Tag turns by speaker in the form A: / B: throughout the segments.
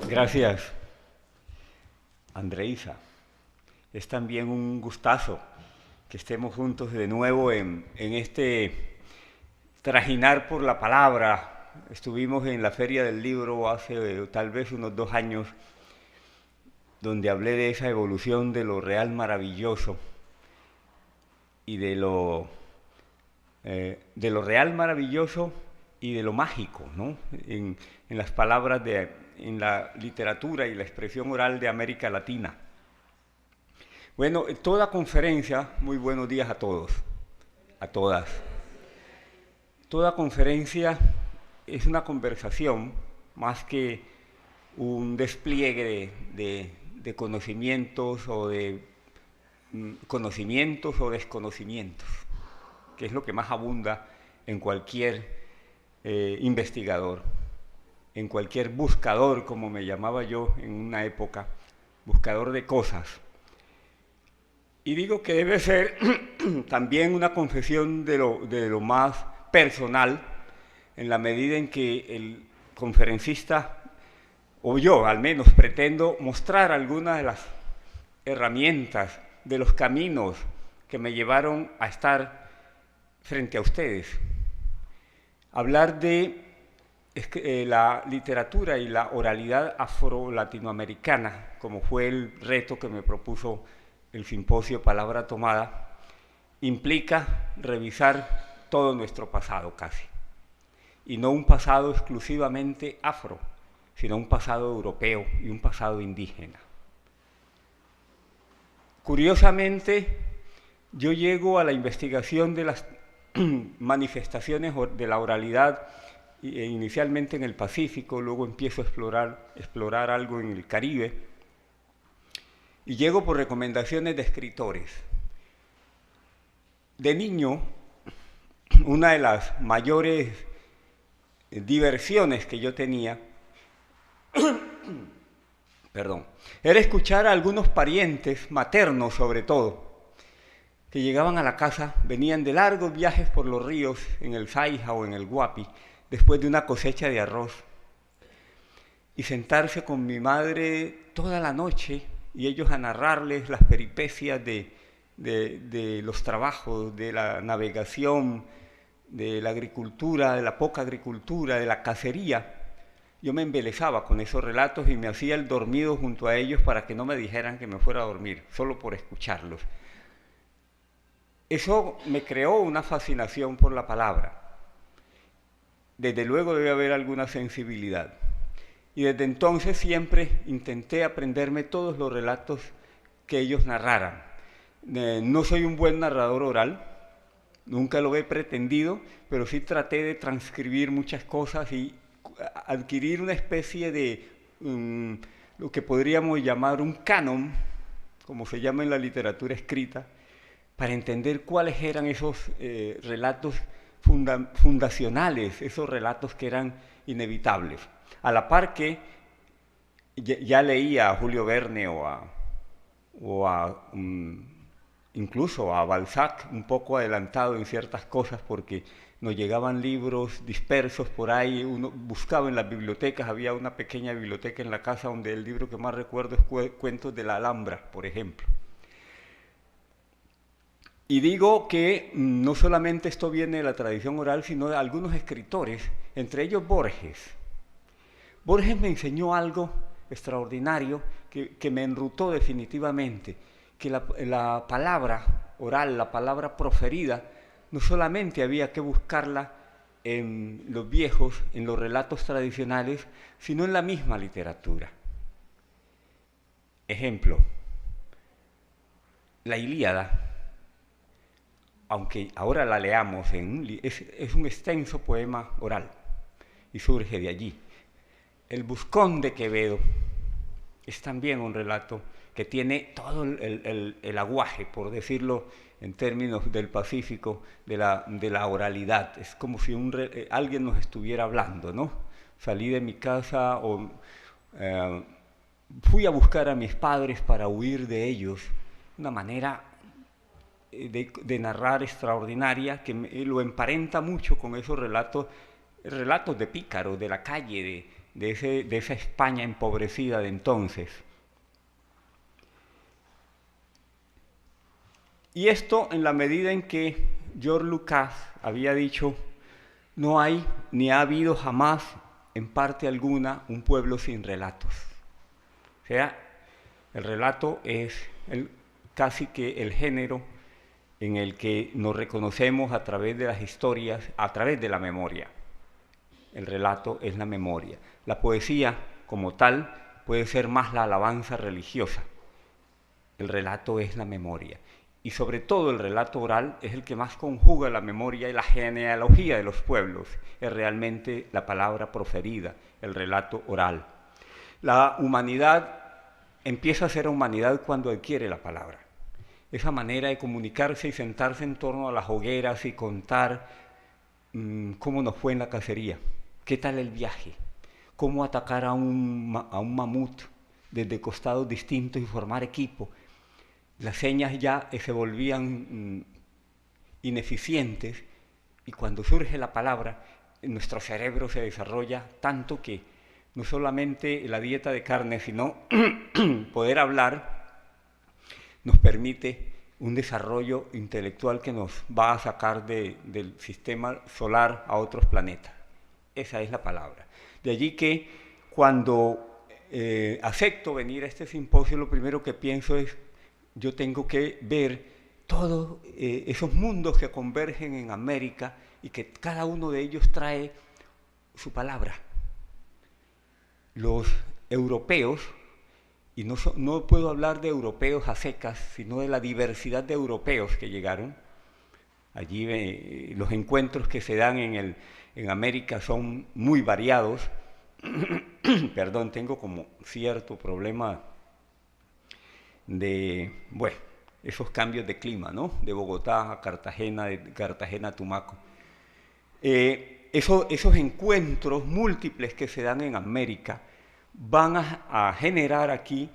A: Gracias, Andreisa. Es también un gustazo que estemos juntos de nuevo en este trajinar por la palabra. Estuvimos en la Feria del Libro hace tal vez unos 2 años, donde hablé de esa evolución de lo real maravilloso y de lo real maravilloso y de lo mágico, ¿no? En las palabras en la literatura y la expresión oral de América Latina. Bueno, toda conferencia, muy buenos días a todos, a todas. Toda conferencia es una conversación más que un despliegue de conocimientos o de conocimientos o desconocimientos, que es lo que más abunda en cualquier investigador, en cualquier buscador, como me llamaba yo en una época, buscador de cosas. Y digo que debe ser también una confesión de lo más personal, en la medida en que el conferencista, o yo al menos, pretendo mostrar algunas de las herramientas, de los caminos que me llevaron a estar frente a ustedes. Hablar de la literatura y la oralidad afro-latinoamericana, como fue el reto que me propuso el simposio Palabra Tomada, implica revisar todo nuestro pasado casi. Y no un pasado exclusivamente afro, sino un pasado europeo y un pasado indígena. Curiosamente, yo llego a la investigación de las manifestaciones de la oralidad inicialmente en el Pacífico, luego empiezo a explorar algo en el Caribe, y llego por recomendaciones de escritores. De niño, una de las mayores diversiones que yo tenía era escuchar a algunos parientes, maternos sobre todo, que llegaban a la casa, venían de largos viajes por los ríos, en el Saija o en el Guapi, después de una cosecha de arroz, y sentarse con mi madre toda la noche y ellos a narrarles las peripecias de los trabajos, de la navegación, de la agricultura, de la poca agricultura, de la cacería. Yo me embelesaba con esos relatos y me hacía el dormido junto a ellos para que no me dijeran que me fuera a dormir, solo por escucharlos. Eso me creó una fascinación por la palabra. Desde luego debe haber alguna sensibilidad. Y desde entonces siempre intenté aprenderme todos los relatos que ellos narraran. No soy un buen narrador oral, nunca lo he pretendido, pero sí traté de transcribir muchas cosas y adquirir una especie de lo que podríamos llamar un canon, como se llama en la literatura escrita, para entender cuáles eran esos relatos fundacionales, esos relatos que eran inevitables. A la par que ya leía a Julio Verne incluso a Balzac, un poco adelantado en ciertas cosas, porque nos llegaban libros dispersos por ahí, uno buscaba en las bibliotecas, había una pequeña biblioteca en la casa donde el libro que más recuerdo es Cuentos de la Alhambra, por ejemplo. Y digo que no solamente esto viene de la tradición oral, sino de algunos escritores, entre ellos Borges. Borges me enseñó algo extraordinario que me enrutó definitivamente, que la palabra oral, la palabra proferida, no solamente había que buscarla en los viejos, en los relatos tradicionales, sino en la misma literatura. Ejemplo, la Ilíada, aunque ahora la leamos, es un extenso poema oral y surge de allí. El Buscón de Quevedo es también un relato que tiene todo el aguaje, por decirlo en términos del Pacífico, de la oralidad. Es como si alguien nos estuviera hablando, ¿no? Salí de mi casa o fui a buscar a mis padres para huir de ellos. Una manera de narrar extraordinaria que lo emparenta mucho con esos relatos de pícaros, de la calle, de esa España empobrecida de entonces. Y esto en la medida en que George Lucas había dicho, no hay ni ha habido jamás, en parte alguna, un pueblo sin relatos. O sea, el relato es casi que el género en el que nos reconocemos a través de las historias, a través de la memoria. El relato es la memoria. La poesía, como tal, puede ser más la alabanza religiosa. El relato es la memoria. Y sobre todo el relato oral es el que más conjuga la memoria y la genealogía de los pueblos. Es realmente la palabra proferida, el relato oral. La humanidad empieza a ser humanidad cuando adquiere la palabra. Esa manera de comunicarse y sentarse en torno a las hogueras y contar cómo nos fue en la cacería, qué tal el viaje, cómo atacar a un mamut desde costados distintos y formar equipo. Las señas ya se volvían ineficientes y cuando surge la palabra, nuestro cerebro se desarrolla tanto que no solamente la dieta de carne, sino poder hablar nos permite un desarrollo intelectual que nos va a sacar del sistema solar a otros planetas. Esa es la palabra. De allí que cuando acepto venir a este simposio, lo primero que pienso es, yo tengo que ver todos esos mundos que convergen en América y que cada uno de ellos trae su palabra. Los europeos, y no puedo hablar de europeos a secas, sino de la diversidad de europeos que llegaron. Allí los encuentros que se dan en América son muy variados. Perdón, tengo como cierto problema de, bueno, esos cambios de clima, ¿no? De Bogotá a Cartagena, de Cartagena a Tumaco. Esos encuentros múltiples que se dan en América van a generar aquí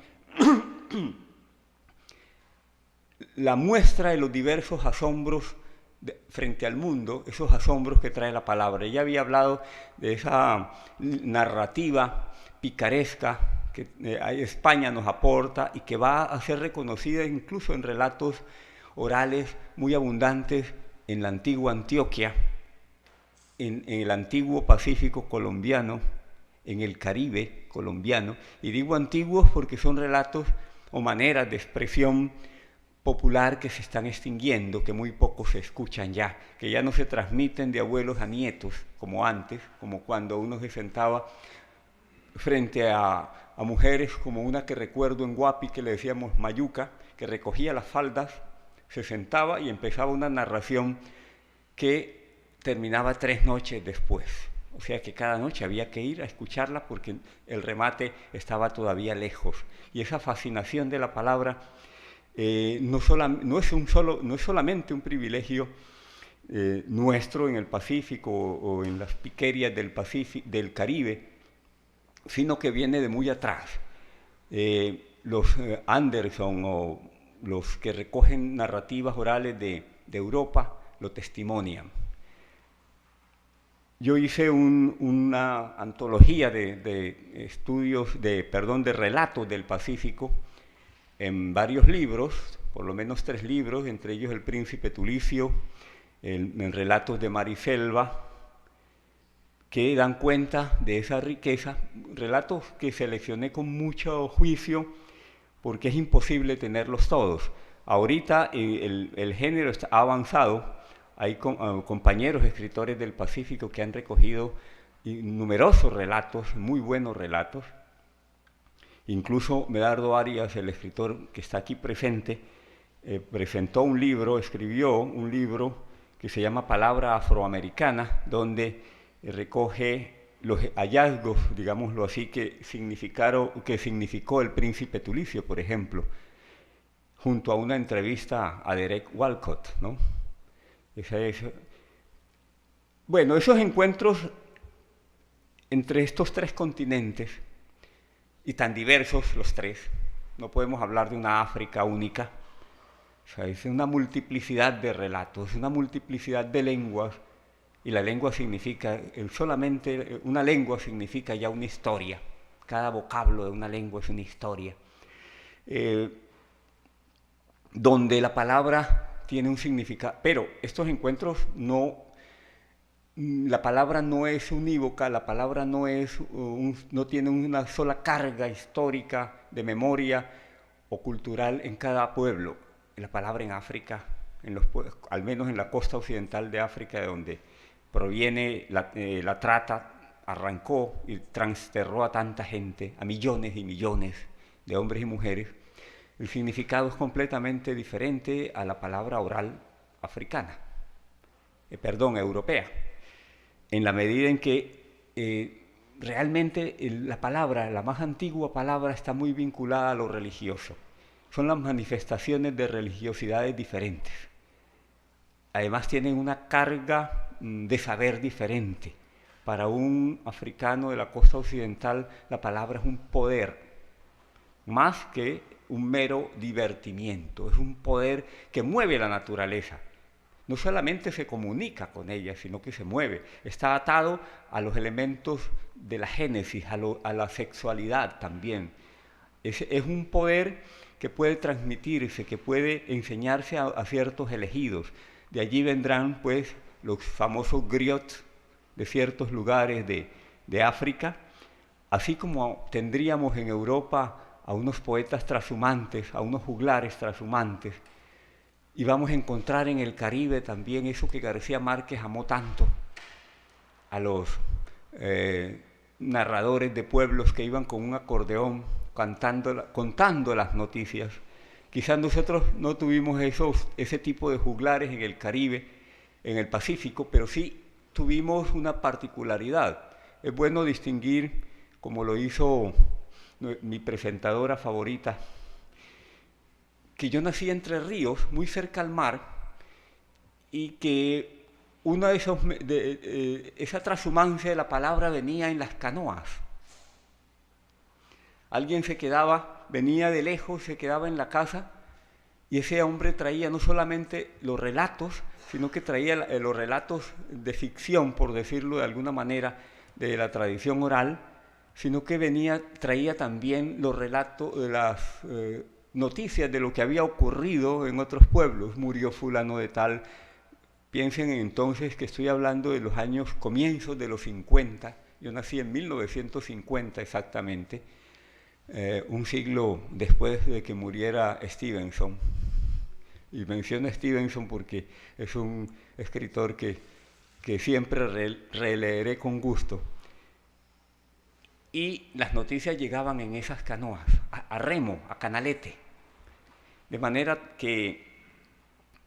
A: la muestra de los diversos asombros frente al mundo, esos asombros que trae la palabra. Ella había hablado de esa narrativa picaresca que España nos aporta y que va a ser reconocida incluso en relatos orales muy abundantes en la antigua Antioquia, en el antiguo Pacífico colombiano, en el Caribe colombiano, y digo antiguos porque son relatos o maneras de expresión popular que se están extinguiendo, que muy pocos se escuchan ya, que ya no se transmiten de abuelos a nietos, como antes, como cuando uno se sentaba frente a mujeres como una que recuerdo en Guapi, que le decíamos Mayuca, que recogía las faldas, se sentaba y empezaba una narración que terminaba 3 noches después. O sea que cada noche había que ir a escucharla porque el remate estaba todavía lejos. Y esa fascinación de la palabra no es solamente un privilegio nuestro en el Pacífico o en las piquerías del Caribe, sino que viene de muy atrás. Los Anderson o los que recogen narrativas orales de Europa lo testimonian. Yo hice una antología de relatos del Pacífico en varios libros, por lo menos 3 libros, entre ellos El Príncipe Tulicio, en relatos de Mariselva, que dan cuenta de esa riqueza, relatos que seleccioné con mucho juicio porque es imposible tenerlos todos. Ahorita el género ha avanzado. Hay compañeros escritores del Pacífico que han recogido numerosos relatos, muy buenos relatos. Incluso Medardo Arias, el escritor que está aquí presente, escribió un libro que se llama Palabra Afroamericana, donde recoge los hallazgos, digámoslo así, que significó el Príncipe Tulicio, por ejemplo, junto a una entrevista a Derek Walcott, ¿no? Bueno, esos encuentros entre estos 3 continentes, y tan diversos los 3, no podemos hablar de una África única, o sea, es una multiplicidad de relatos, una multiplicidad de lenguas y la lengua significa, solamente una lengua significa ya una historia. Cada vocablo de una lengua es una historia. Donde la palabra tiene un significado, pero estos encuentros la palabra no es unívoca, la palabra no tiene una sola carga histórica de memoria o cultural en cada pueblo. La palabra en África, al menos en la costa occidental de África, de donde proviene la trata, arrancó y transterró a tanta gente, a millones y millones de hombres y mujeres. El significado es completamente diferente a la palabra oral africana, europea, en la medida en que realmente la más antigua palabra está muy vinculada a lo religioso. Son las manifestaciones de religiosidades diferentes. Además tienen una carga de saber diferente. Para un africano de la costa occidental, la palabra es un poder, más que un mero divertimiento. Es un poder que mueve la naturaleza. No solamente se comunica con ella, sino que se mueve. Está atado a los elementos de la génesis, a la sexualidad también. Es un poder que puede transmitirse, que puede enseñarse a ciertos elegidos. De allí vendrán, pues, los famosos griots de ciertos lugares de África, así como tendríamos en Europa a unos poetas trashumantes, a unos juglares trashumantes, y vamos a encontrar en el Caribe también eso que García Márquez amó tanto, a los narradores de pueblos que iban con un acordeón contando las noticias. Quizás nosotros no tuvimos ese tipo de juglares en el Caribe, en el Pacífico, pero sí tuvimos una particularidad. Es bueno distinguir, como lo hizo mi presentadora favorita, que yo nací Entre Ríos, muy cerca al mar, y que esa trashumancia de la palabra venía en las canoas. Alguien venía de lejos, se quedaba en la casa, y ese hombre traía no solamente los relatos, sino que traía los relatos de ficción, por decirlo de alguna manera, de la tradición oral, sino que traía también los relatos, las noticias de lo que había ocurrido en otros pueblos. Murió fulano de tal. Piensen entonces que estoy hablando de los comienzos de los 50. Yo nací en 1950 exactamente, un siglo después de que muriera Stevenson. Y menciono a Stevenson porque es un escritor que siempre releeré con gusto. Y las noticias llegaban en esas canoas, a remo, a canalete. De manera que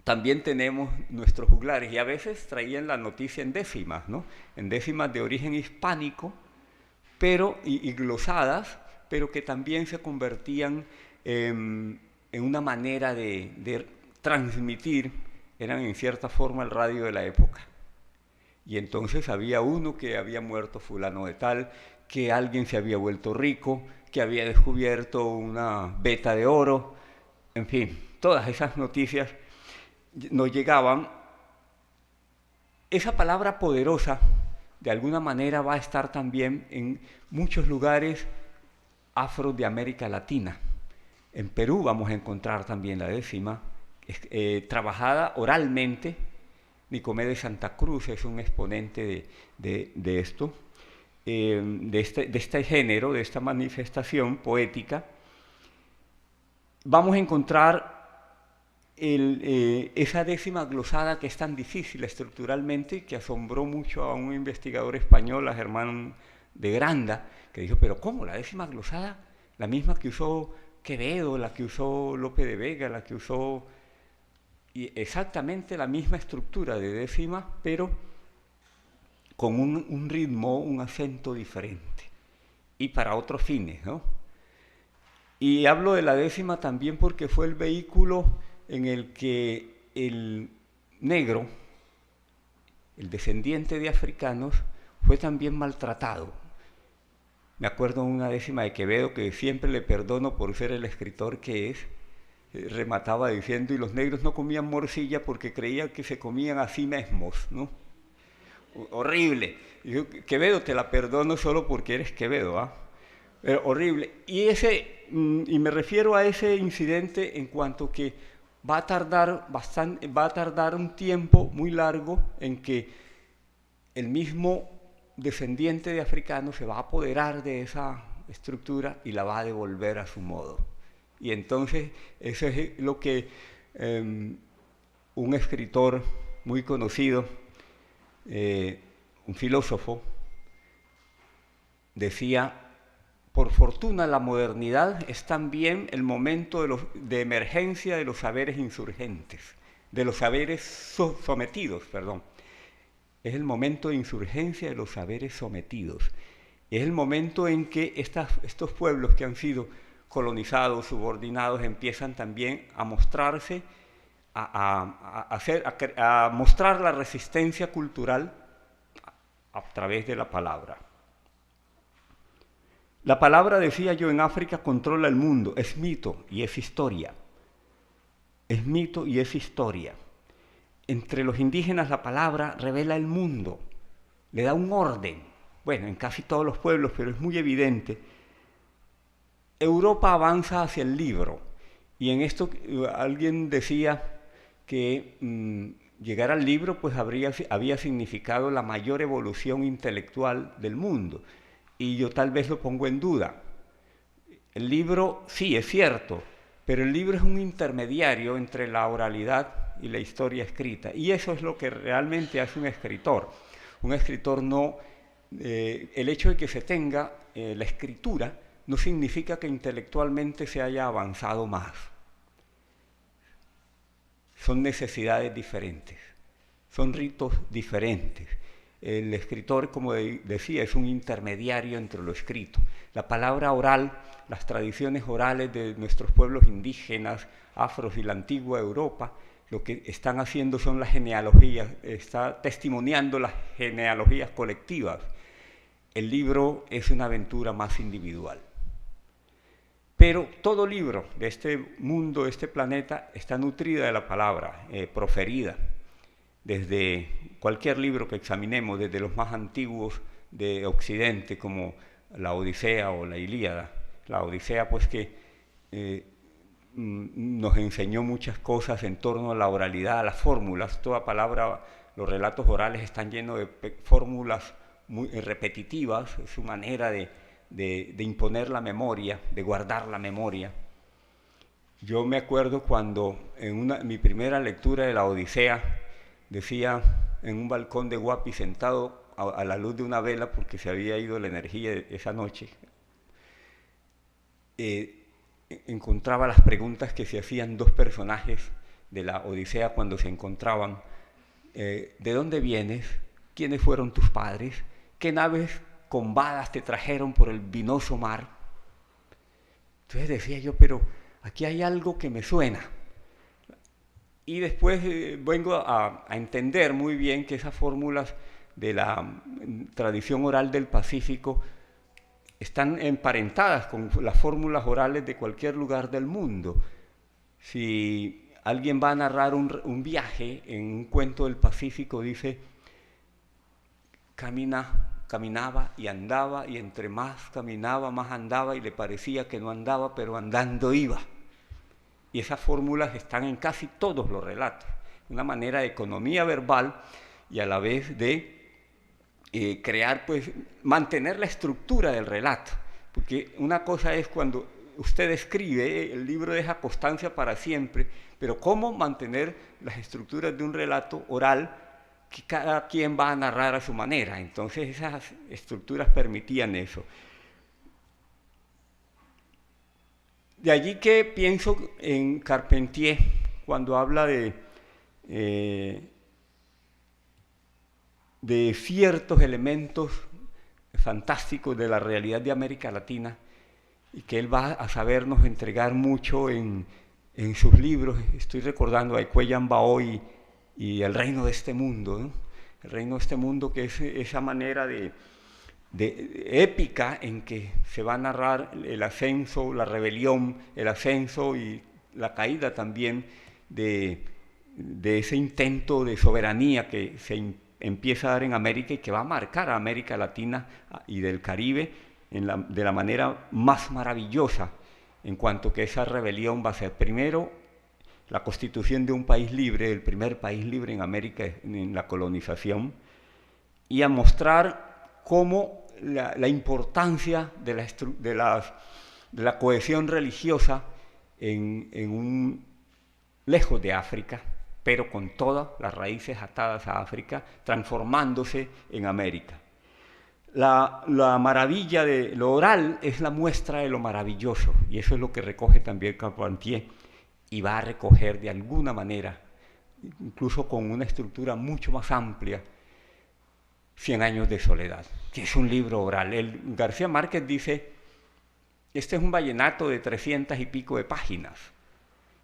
A: también tenemos nuestros juglares, y a veces traían la noticia en décimas, ¿no? En décimas de origen hispánico, y glosadas, pero que también se convertían en una manera de transmitir, eran en cierta forma el radio de la época. Y entonces había uno que había muerto fulano de tal, que alguien se había vuelto rico, que había descubierto una veta de oro, en fin, todas esas noticias nos llegaban. Esa palabra poderosa, de alguna manera, va a estar también en muchos lugares afro de América Latina. En Perú vamos a encontrar también la décima, trabajada oralmente. Nicomé de Santa Cruz es un exponente de esto, de este género, de esta manifestación poética. Vamos a encontrar esa décima glosada que es tan difícil estructuralmente, que asombró mucho a un investigador español, a Germán de Granda, que dijo, pero ¿cómo? La décima glosada, la misma que usó Quevedo, la que usó Lope de Vega, la que usó... Y exactamente la misma estructura de décima, pero con un ritmo, un acento diferente, y para otros fines, ¿no? Y hablo de la décima también porque fue el vehículo en el que el negro, el descendiente de africanos, fue también maltratado. Me acuerdo de una décima de Quevedo que siempre le perdono por ser el escritor que es, remataba diciendo, y los negros no comían morcilla porque creían que se comían a sí mismos, ¿no? horrible. Y yo, Quevedo, te la perdono solo porque eres Quevedo, ¿ah? Pero horrible. Y me refiero a ese incidente en cuanto que va a tardar un tiempo muy largo en que el mismo descendiente de africano se va a apoderar de esa estructura y la va a devolver a su modo. Y entonces eso es lo que un escritor muy conocido, un filósofo, decía: por fortuna la modernidad es también el momento de emergencia de los saberes insurgentes, de los saberes sometidos, perdón. Es el momento de insurgencia de los saberes sometidos. Es el momento en que estos pueblos que han sido colonizados, subordinados, empiezan también a mostrarse, a mostrar la resistencia cultural a través de la palabra. La palabra, decía yo, en África controla el mundo, es mito y es historia. Es mito y es historia. Entre los indígenas la palabra revela el mundo, le da un orden. Bueno, en casi todos los pueblos, pero es muy evidente. Europa avanza hacia el libro, y en esto alguien decía que llegar al libro pues había significado la mayor evolución intelectual del mundo, y yo tal vez lo pongo en duda. El libro sí, es cierto, pero el libro es un intermediario entre la oralidad y la historia escrita, y eso es lo que realmente hace un escritor. Un escritor no... el hecho de que se tenga la escritura no significa que intelectualmente se haya avanzado más. Son necesidades diferentes, son ritos diferentes. El escritor, como decía, es un intermediario entre lo escrito. La palabra oral, las tradiciones orales de nuestros pueblos indígenas, afros y la antigua Europa, lo que están haciendo son las genealogías, está testimoniando las genealogías colectivas. El libro es una aventura más individual. Pero todo libro de este mundo, de este planeta, está nutrida de la palabra, proferida. Desde cualquier libro que examinemos, desde los más antiguos de Occidente, como la Odisea o la Ilíada. La Odisea, pues, que nos enseñó muchas cosas en torno a la oralidad, a las fórmulas. Toda palabra, los relatos orales están llenos de fórmulas muy repetitivas, es su manera de imponer la memoria, de guardar la memoria. Yo me acuerdo cuando en mi primera lectura de la Odisea decía en un balcón de Huapi, sentado a la luz de una vela porque se había ido la energía esa noche, encontraba las preguntas que se hacían dos personajes de la Odisea cuando se encontraban. ¿De dónde vienes? ¿Quiénes fueron tus padres? ¿Qué naves con balas te trajeron por el vinoso mar? Entonces decía yo, pero aquí hay algo que me suena. Y después vengo a entender muy bien que esas fórmulas de la tradición oral del Pacífico están emparentadas con las fórmulas orales de cualquier lugar del mundo. Si alguien va a narrar un viaje en un cuento del Pacífico, dice: caminaba y andaba, y entre más caminaba, más andaba, y le parecía que no andaba, pero andando iba. Y esas fórmulas están en casi todos los relatos. Una manera de economía verbal y a la vez de crear, pues, mantener la estructura del relato. Porque una cosa es cuando usted escribe, el libro deja constancia para siempre, pero cómo mantener las estructuras de un relato oral que cada quien va a narrar a su manera. Entonces esas estructuras permitían eso. De allí que pienso en Carpentier cuando habla de ciertos elementos fantásticos de la realidad de América Latina, y que él va a sabernos entregar mucho en sus libros. Estoy recordando a Ecuellan Bao y El reino de este mundo, ¿no? El reino de este mundo, que es esa manera de épica en que se va a narrar el ascenso, la rebelión, el ascenso y la caída también de ese intento de soberanía que se empieza a dar en América y que va a marcar a América Latina y del Caribe de la manera más maravillosa, en cuanto que esa rebelión va a ser primero la constitución de un país libre, el primer país libre en América en la colonización, y a mostrar cómo la importancia de la cohesión religiosa lejos de África, pero con todas las raíces atadas a África, transformándose en América. La maravilla de lo oral es la muestra de lo maravilloso, y eso es lo que recoge también Carpentier, y va a recoger de alguna manera, incluso con una estructura mucho más amplia, 100 años de soledad, que es un libro oral. García Márquez dice, este es un vallenato de 300 y pico de páginas,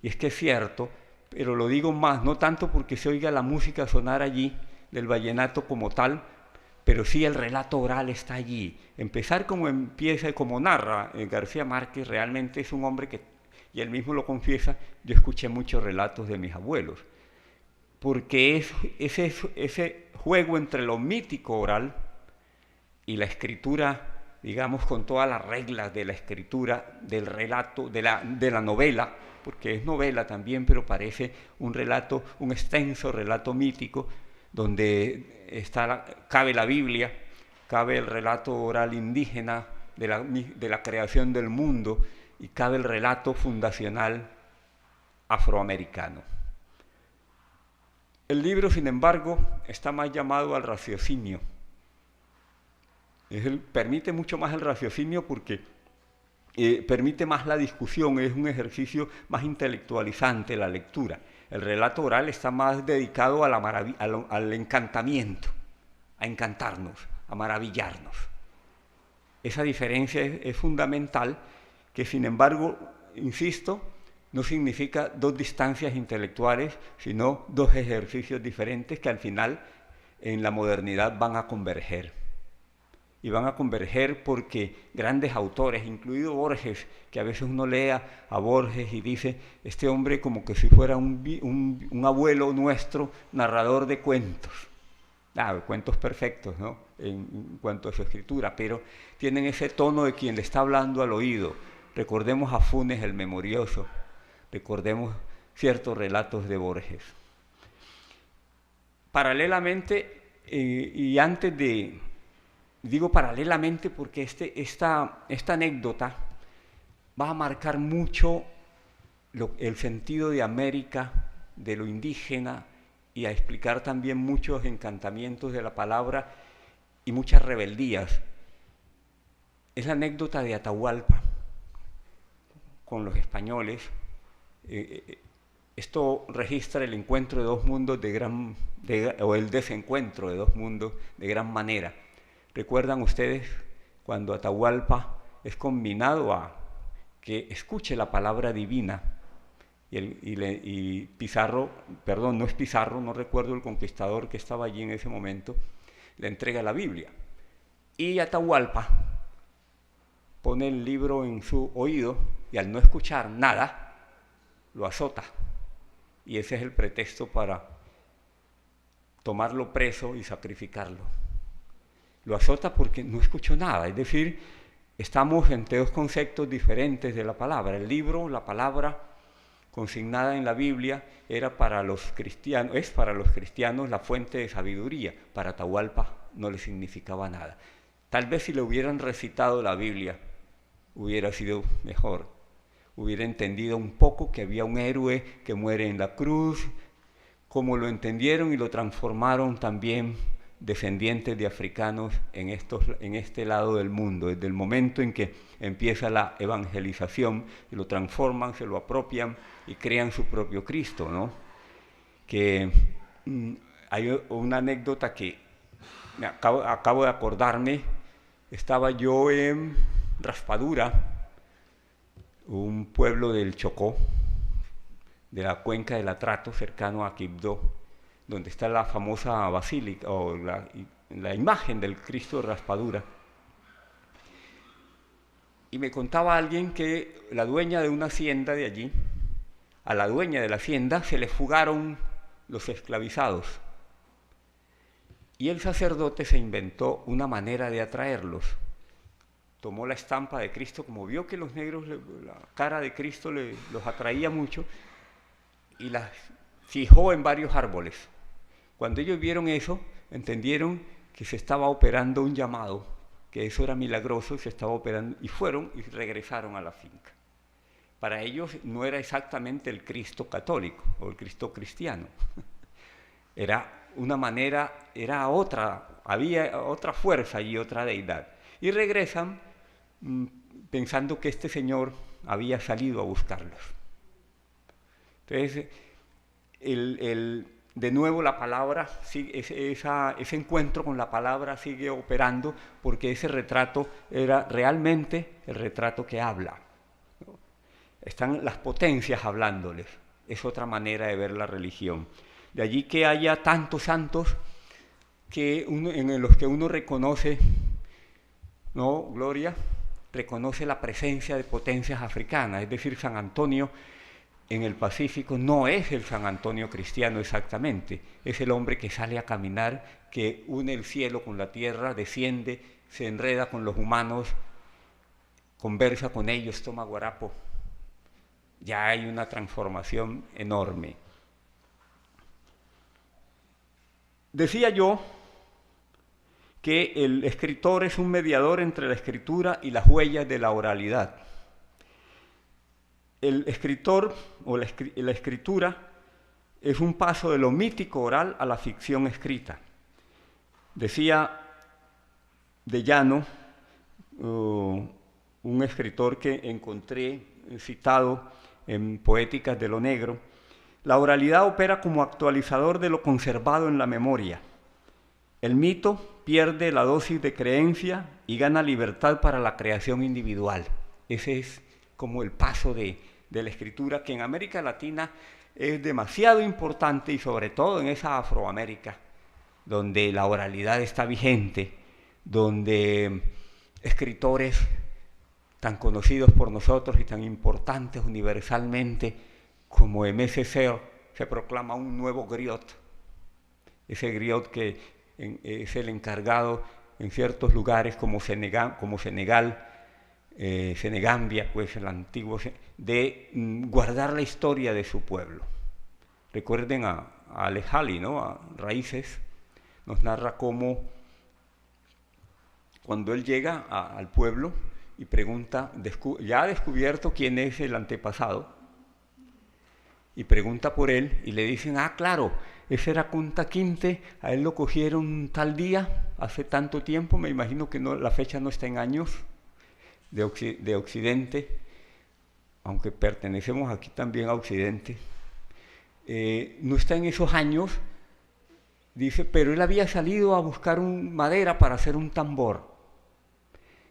A: y es que es cierto, pero lo digo más, no tanto porque se oiga la música sonar allí, del vallenato como tal, pero sí el relato oral está allí. Empezar como empieza y como narra García Márquez, realmente es un hombre que, y él mismo lo confiesa, yo escuché muchos relatos de mis abuelos, porque es ese juego entre lo mítico oral y la escritura, digamos, con todas las reglas de la escritura, del relato, de la novela, porque es novela también, pero parece un relato, un extenso relato mítico, donde cabe la Biblia, cabe el relato oral indígena de la creación del mundo, y cabe el relato fundacional afroamericano. El libro, sin embargo, está más llamado al raciocinio. Permite mucho más el raciocinio porque permite más la discusión, es un ejercicio más intelectualizante la lectura. El relato oral está más dedicado al encantamiento, a encantarnos, a maravillarnos. Esa diferencia es fundamental, que sin embargo, insisto, no significa dos distancias intelectuales, sino dos ejercicios diferentes que al final en la modernidad van a converger. Y van a converger porque grandes autores, incluido Borges, que a veces uno lee a Borges y dice, este hombre como que si fuera un abuelo nuestro, narrador de cuentos. Cuentos perfectos, ¿no?, en cuanto a su escritura, pero tienen ese tono de quien le está hablando al oído. Recordemos a Funes el Memorioso, recordemos ciertos relatos de Borges. Paralelamente, y antes de... Digo paralelamente porque esta anécdota va a marcar mucho el sentido de América, de lo indígena, y a explicar también muchos encantamientos de la palabra y muchas rebeldías. Es la anécdota de Atahualpa con los españoles. Esto registra el encuentro de dos mundos o el desencuentro de dos mundos de gran manera. ¿Recuerdan ustedes cuando Atahualpa es conminado a que escuche la palabra divina? Y Pizarro, perdón, no es Pizarro, no recuerdo el conquistador que estaba allí en ese momento, le entrega la Biblia. Y Atahualpa pone el libro en su oído y al no escuchar nada, lo azota. Y ese es el pretexto para tomarlo preso y sacrificarlo. Lo azota porque no escuchó nada, es decir, estamos entre dos conceptos diferentes de la palabra. El libro, la palabra consignada en la Biblia, es para los cristianos la fuente de sabiduría. Para Atahualpa no le significaba nada. Tal vez si le hubieran recitado la Biblia, hubiera sido mejor. Hubiera entendido un poco que había un héroe que muere en la cruz, como lo entendieron y lo transformaron también descendientes de africanos en este lado del mundo. Desde el momento en que empieza la evangelización, lo transforman, se lo apropian y crean su propio Cristo, ¿no? Que hay una anécdota que acabo de acordarme. Estaba yo en Raspadura, un pueblo del Chocó, de la cuenca del Atrato, cercano a Quibdó, donde está la famosa basílica o la imagen del Cristo de Raspadura. Y me contaba alguien que la dueña de una hacienda de allí, a la dueña de la hacienda se le fugaron los esclavizados. Y el sacerdote se inventó una manera de atraerlos. Tomó la estampa de Cristo, como vio que los negros, la cara de Cristo los atraía mucho, y las fijó en varios árboles. Cuando ellos vieron eso, entendieron que se estaba operando un llamado, que eso era milagroso, se estaba operando, y fueron y regresaron a la finca. Para ellos no era exactamente el Cristo católico o el Cristo cristiano. Era una manera, era otra, había otra fuerza y otra deidad. Y regresan pensando que este señor había salido a buscarlos. Entonces, de nuevo la palabra, ese encuentro con la palabra sigue operando, porque ese retrato era realmente el retrato que habla. Están las potencias hablándoles. Es otra manera de ver la religión. De allí que haya tantos santos en los que uno reconoce, ¿no, Gloria? Reconoce la presencia de potencias africanas. Es decir, San Antonio en el Pacífico no es el San Antonio cristiano exactamente. Es el hombre que sale a caminar, que une el cielo con la tierra, desciende, se enreda con los humanos, conversa con ellos, toma guarapo. Ya hay una transformación enorme. Decía yo que el escritor es un mediador entre la escritura y las huellas de la oralidad. El escritor o la escritura es un paso de lo mítico oral a la ficción escrita. Decía de Llano, un escritor que encontré citado en Poéticas de lo Negro: la oralidad opera como actualizador de lo conservado en la memoria. El mito pierde la dosis de creencia y gana libertad para la creación individual. Ese es como el paso de la escritura, que en América Latina es demasiado importante, y sobre todo en esa Afroamérica, donde la oralidad está vigente, donde escritores tan conocidos por nosotros y tan importantes universalmente como MSC se proclama un nuevo griot. Ese griot que es el encargado en ciertos lugares como Senegal, Senegambia, pues el antiguo, de guardar la historia de su pueblo. Recuerden a Alejali, ¿no? A Raíces, nos narra cómo cuando él llega al pueblo y pregunta, ya ha descubierto quién es el antepasado, y pregunta por él, y le dicen: ah, claro, ese era Kunta Kinte, a él lo cogieron tal día, hace tanto tiempo, me imagino que no, la fecha no está en años, de Occidente, aunque pertenecemos aquí también a Occidente, no está en esos años, dice, pero él había salido a buscar madera para hacer un tambor.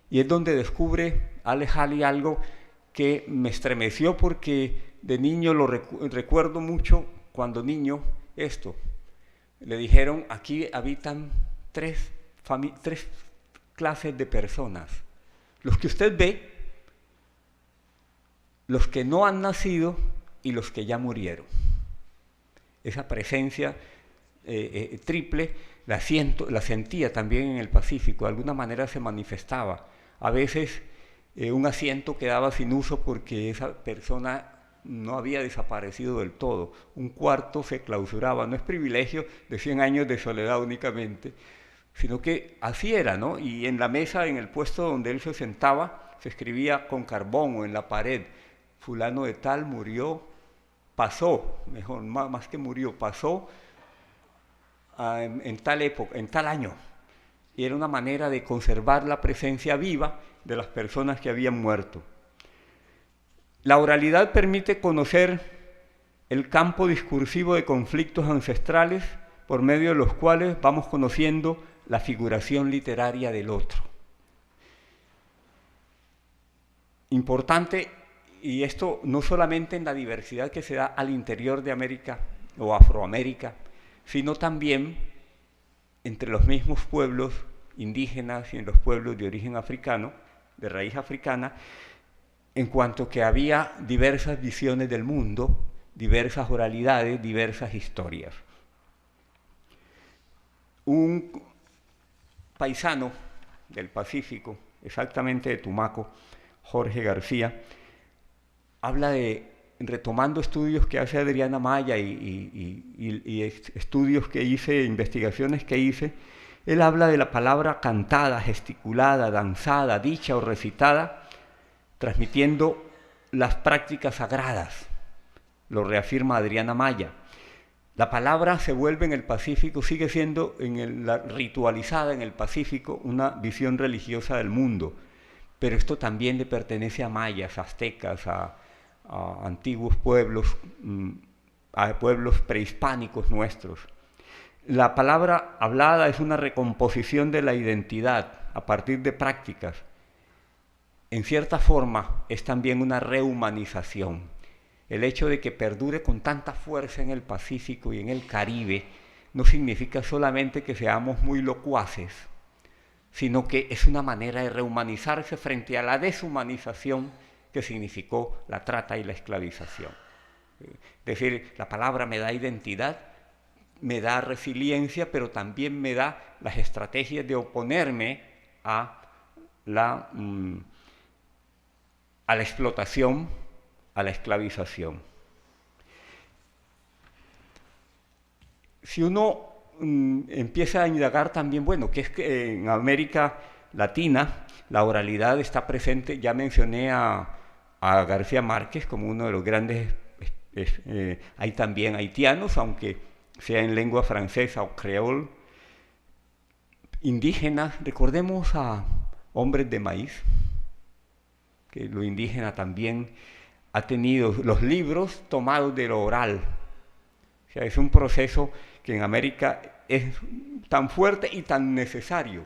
A: Y es donde descubre Alejali algo que me estremeció, porque de niño lo recuerdo mucho. Cuando niño, esto, le dijeron: aquí habitan tres clases de personas. Los que usted ve, los que no han nacido y los que ya murieron. Esa presencia triple la sentía también en el Pacífico, de alguna manera se manifestaba. A veces un asiento quedaba sin uso porque esa persona no había desaparecido del todo. Un cuarto se clausuraba. No es privilegio de 100 años de soledad únicamente, sino que así era, ¿no? Y en la mesa, en el puesto donde él se sentaba, se escribía con carbón, o en la pared: fulano de tal murió, pasó, mejor, más que murió, pasó en tal época, en tal año. Y era una manera de conservar la presencia viva de las personas que habían muerto. La oralidad permite conocer el campo discursivo de conflictos ancestrales por medio de los cuales vamos conociendo la figuración literaria del otro. Importante, y esto no solamente en la diversidad que se da al interior de América o Afroamérica, sino también entre los mismos pueblos indígenas y en los pueblos de origen africano, de raíz africana, en cuanto que había diversas visiones del mundo, diversas oralidades, diversas historias. Un paisano del Pacífico, exactamente de Tumaco, Jorge García, habla de, retomando estudios que hace Adriana Maya y estudios que hice, investigaciones que hice, él habla de la palabra cantada, gesticulada, danzada, dicha o recitada, transmitiendo las prácticas sagradas. Lo reafirma Adriana Maya. La palabra se vuelve en el Pacífico, sigue siendo ritualizada en el Pacífico una visión religiosa del mundo, pero esto también le pertenece a mayas, aztecas, a antiguos pueblos, a pueblos prehispánicos nuestros. La palabra hablada es una recomposición de la identidad a partir de prácticas. En cierta forma es también una rehumanización. El hecho de que perdure con tanta fuerza en el Pacífico y en el Caribe no significa solamente que seamos muy locuaces, sino que es una manera de rehumanizarse frente a la deshumanización que significó la trata y la esclavización. Es decir, la palabra me da identidad, me da resiliencia, pero también me da las estrategias de oponerme a la explotación, a la esclavización. Si uno empieza a indagar también, bueno, que es que en América Latina la oralidad está presente, ya mencioné a García Márquez como uno de los grandes, hay también haitianos, aunque sea en lengua francesa o creol, indígenas, recordemos a Hombres de Maíz, que lo indígena también ha tenido los libros tomados de lo oral. O sea, es un proceso que en América es tan fuerte y tan necesario,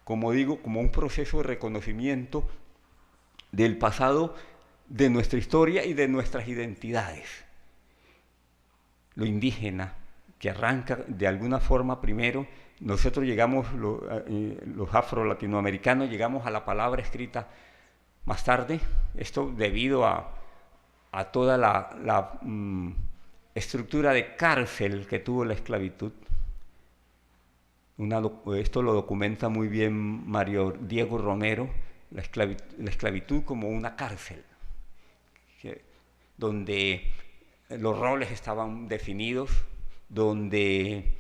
A: como digo, como un proceso de reconocimiento del pasado, de nuestra historia y de nuestras identidades. Lo indígena, que arranca de alguna forma primero, nosotros llegamos, los afro-latinoamericanos, llegamos a la palabra escrita más tarde, esto debido a toda la estructura de cárcel que tuvo la esclavitud. Esto lo documenta muy bien Mario Diego Romero, la esclavitud como una cárcel, donde los roles estaban definidos, donde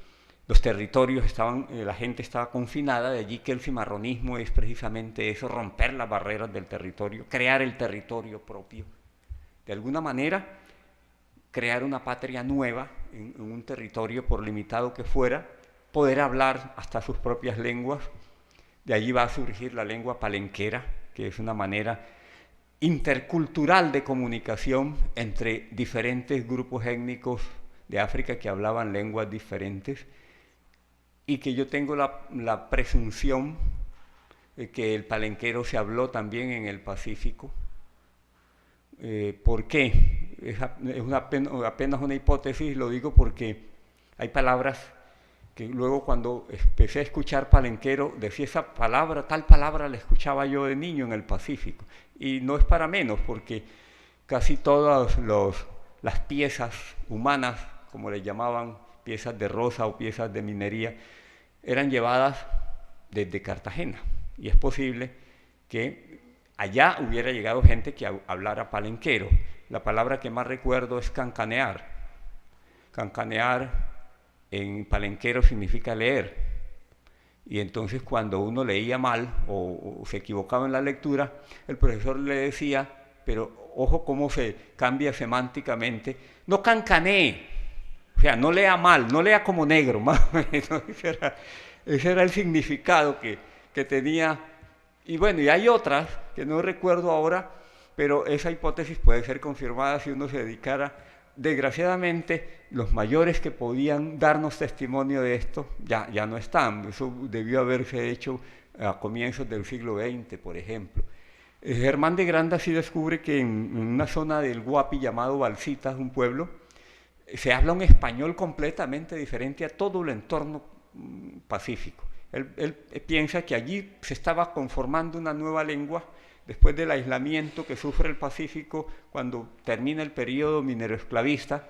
A: los territorios estaban, la gente estaba confinada, de allí que el cimarronismo es precisamente eso, romper las barreras del territorio, crear el territorio propio. De alguna manera, crear una patria nueva en un territorio, por limitado que fuera, poder hablar hasta sus propias lenguas. De allí va a surgir la lengua palenquera, que es una manera intercultural de comunicación entre diferentes grupos étnicos de África que hablaban lenguas diferentes, y que yo tengo la presunción de que el palenquero se habló también en el Pacífico. ¿Por qué? Es apenas una hipótesis, lo digo porque hay palabras que luego cuando empecé a escuchar palenquero, decía esa palabra, tal palabra la escuchaba yo de niño en el Pacífico. Y no es para menos, porque casi todas las piezas humanas, como le llamaban, piezas de rosa o piezas de minería, eran llevadas desde Cartagena. Y es posible que allá hubiera llegado gente que hablara palenquero. La palabra que más recuerdo es cancanear. Cancanear en palenquero significa leer. Y entonces cuando uno leía mal o se equivocaba en la lectura, el profesor le decía, pero ojo cómo se cambia semánticamente, no cancanee, o sea, no lea mal, no lea como negro, más o menos. Ese era el significado que tenía. Y bueno, y hay otras que no recuerdo ahora, pero esa hipótesis puede ser confirmada si uno se dedicara. Desgraciadamente, los mayores que podían darnos testimonio de esto ya no están. Eso debió haberse hecho a comienzos del siglo XX, por ejemplo. Germán de Granda sí descubre que en una zona del Guapi llamado Balsitas, un pueblo, se habla un español completamente diferente a todo el entorno pacífico. Él piensa que allí se estaba conformando una nueva lengua después del aislamiento que sufre el Pacífico cuando termina el periodo minero-esclavista,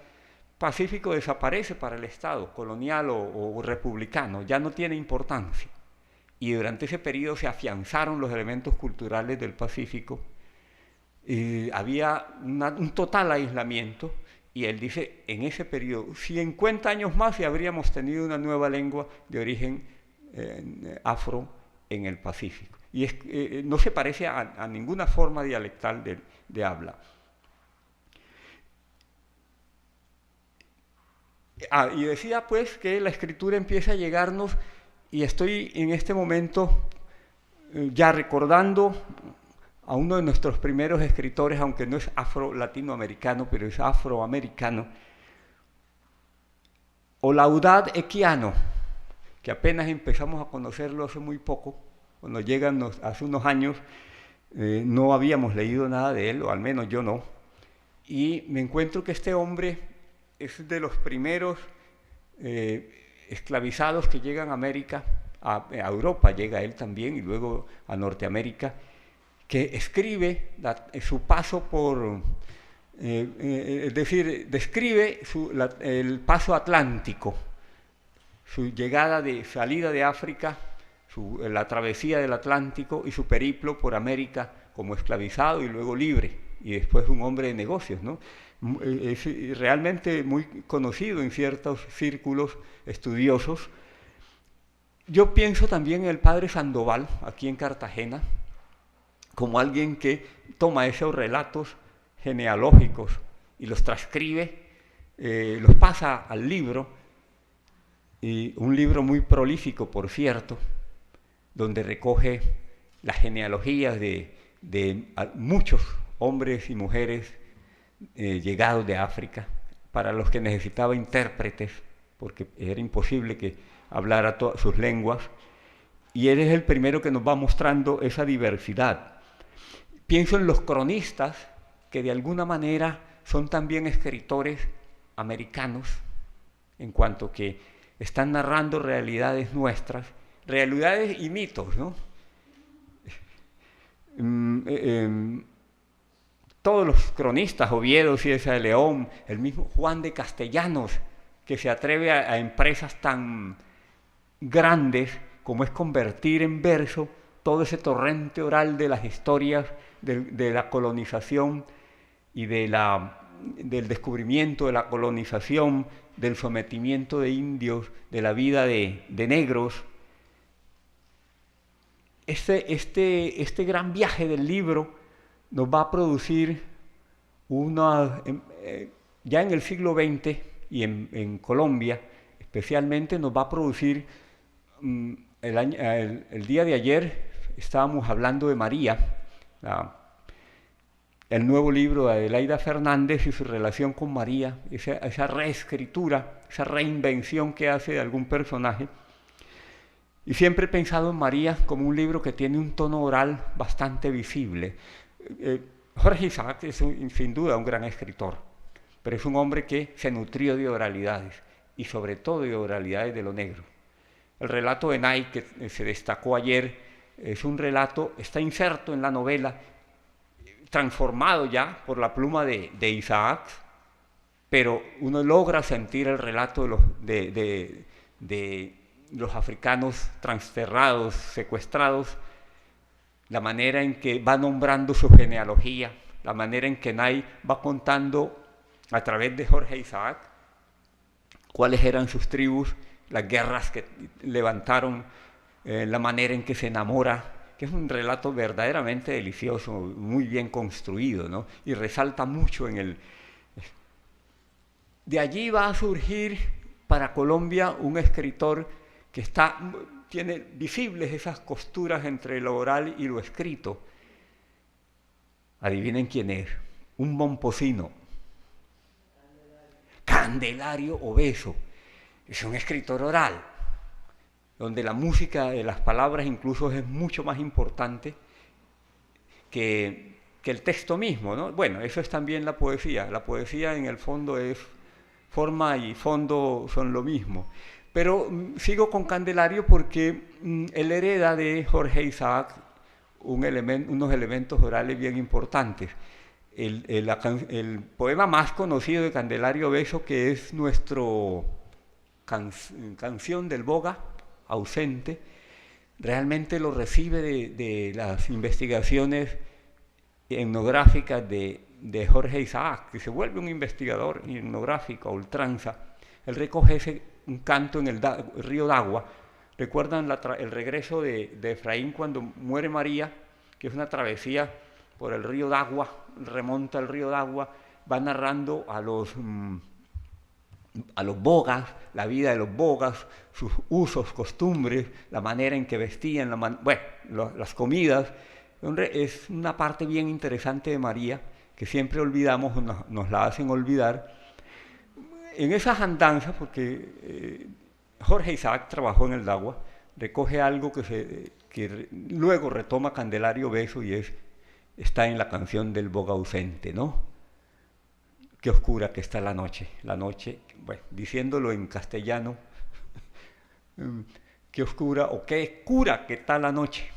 A: Pacífico desaparece para el Estado, colonial o republicano, ya no tiene importancia. Y durante ese periodo se afianzaron los elementos culturales del Pacífico. Había un total aislamiento, y él dice, en ese periodo, 50 años más y habríamos tenido una nueva lengua de origen afro en el Pacífico. Y no se parece a ninguna forma dialectal de habla. Y decía pues que la escritura empieza a llegarnos, y estoy en este momento ya recordando a uno de nuestros primeros escritores, aunque no es afro-latinoamericano, pero es afroamericano, Olaudad Equiano, que apenas empezamos a conocerlo hace muy poco. Cuando llegan hace unos años, no habíamos leído nada de él, o al menos yo no, y me encuentro que este hombre es de los primeros esclavizados que llegan a América, a Europa llega él también, y luego a Norteamérica, que escribe su paso por, es decir, describe el paso atlántico, su salida de África, la travesía del Atlántico y su periplo por América como esclavizado y luego libre, y después un hombre de negocios, ¿no? Es realmente muy conocido en ciertos círculos estudiosos. Yo pienso también en el padre Sandoval, aquí en Cartagena, como alguien que toma esos relatos genealógicos y los transcribe, los pasa al libro, y un libro muy prolífico, por cierto, donde recoge las genealogías de muchos hombres y mujeres llegados de África, para los que necesitaba intérpretes, porque era imposible que hablara todas sus lenguas, y él es el primero que nos va mostrando esa diversidad. Pienso en los cronistas, que de alguna manera son también escritores americanos, en cuanto que están narrando realidades nuestras, realidades y mitos, ¿no? Todos los cronistas, Oviedo, Cieza de León, el mismo Juan de Castellanos, que se atreve a empresas tan grandes como es convertir en verso todo ese torrente oral de las historias de la colonización y del descubrimiento de la colonización, del sometimiento de indios, de la vida de negros. Este gran viaje del libro nos va a producir ya en el siglo XX y en Colombia especialmente, nos va a producir, el día de ayer estábamos hablando de María, el nuevo libro de Adelaida Fernández y su relación con María, esa reescritura, esa reinvención que hace de algún personaje. Y siempre he pensado en María como un libro que tiene un tono oral bastante visible. Jorge Isaac es sin duda un gran escritor, pero es un hombre que se nutrió de oralidades, y sobre todo de oralidades de lo negro. El relato de Nay, que se destacó ayer, es un relato, está inserto en la novela, transformado ya por la pluma de Isaac, pero uno logra sentir el relato de los africanos transterrados, secuestrados, la manera en que va nombrando su genealogía, la manera en que Nay va contando a través de Jorge Isaac cuáles eran sus tribus, las guerras que levantaron, la manera en que se enamora, que es un relato verdaderamente delicioso, muy bien construido, ¿no? Y resalta mucho en el... De allí va a surgir para Colombia un escritor que tiene visibles esas costuras entre lo oral y lo escrito. Adivinen quién es, un momposino, Candelario Obeso. Es un escritor oral, donde la música de las palabras incluso es mucho más importante que el texto mismo, ¿no? Bueno, eso es también la poesía. La poesía en el fondo es forma y fondo son lo mismo. Pero sigo con Candelario porque él hereda de Jorge Isaac unos elementos orales bien importantes. el poema más conocido de Candelario Beso, que es nuestro canción del boga ausente, realmente lo recibe de las investigaciones etnográficas de Jorge Isaac, que se vuelve un investigador etnográfico a ultranza. Él recoge un canto en el río Dagua. ¿Recuerdan el regreso de Efraín cuando muere María? Que es una travesía por el río Dagua, remonta el río Dagua, va narrando a los bogas, la vida de los bogas, sus usos, costumbres, la manera en que vestían, las comidas. Es una parte bien interesante de María, que siempre olvidamos, nos la hacen olvidar. En esas andanzas, porque Jorge Isaac trabajó en el Dagua, recoge algo que luego retoma Candelario Beso y está en la canción del boga ausente, ¿no? Qué oscura que está la noche, bueno, diciéndolo en castellano, qué oscura o qué cura que está la noche,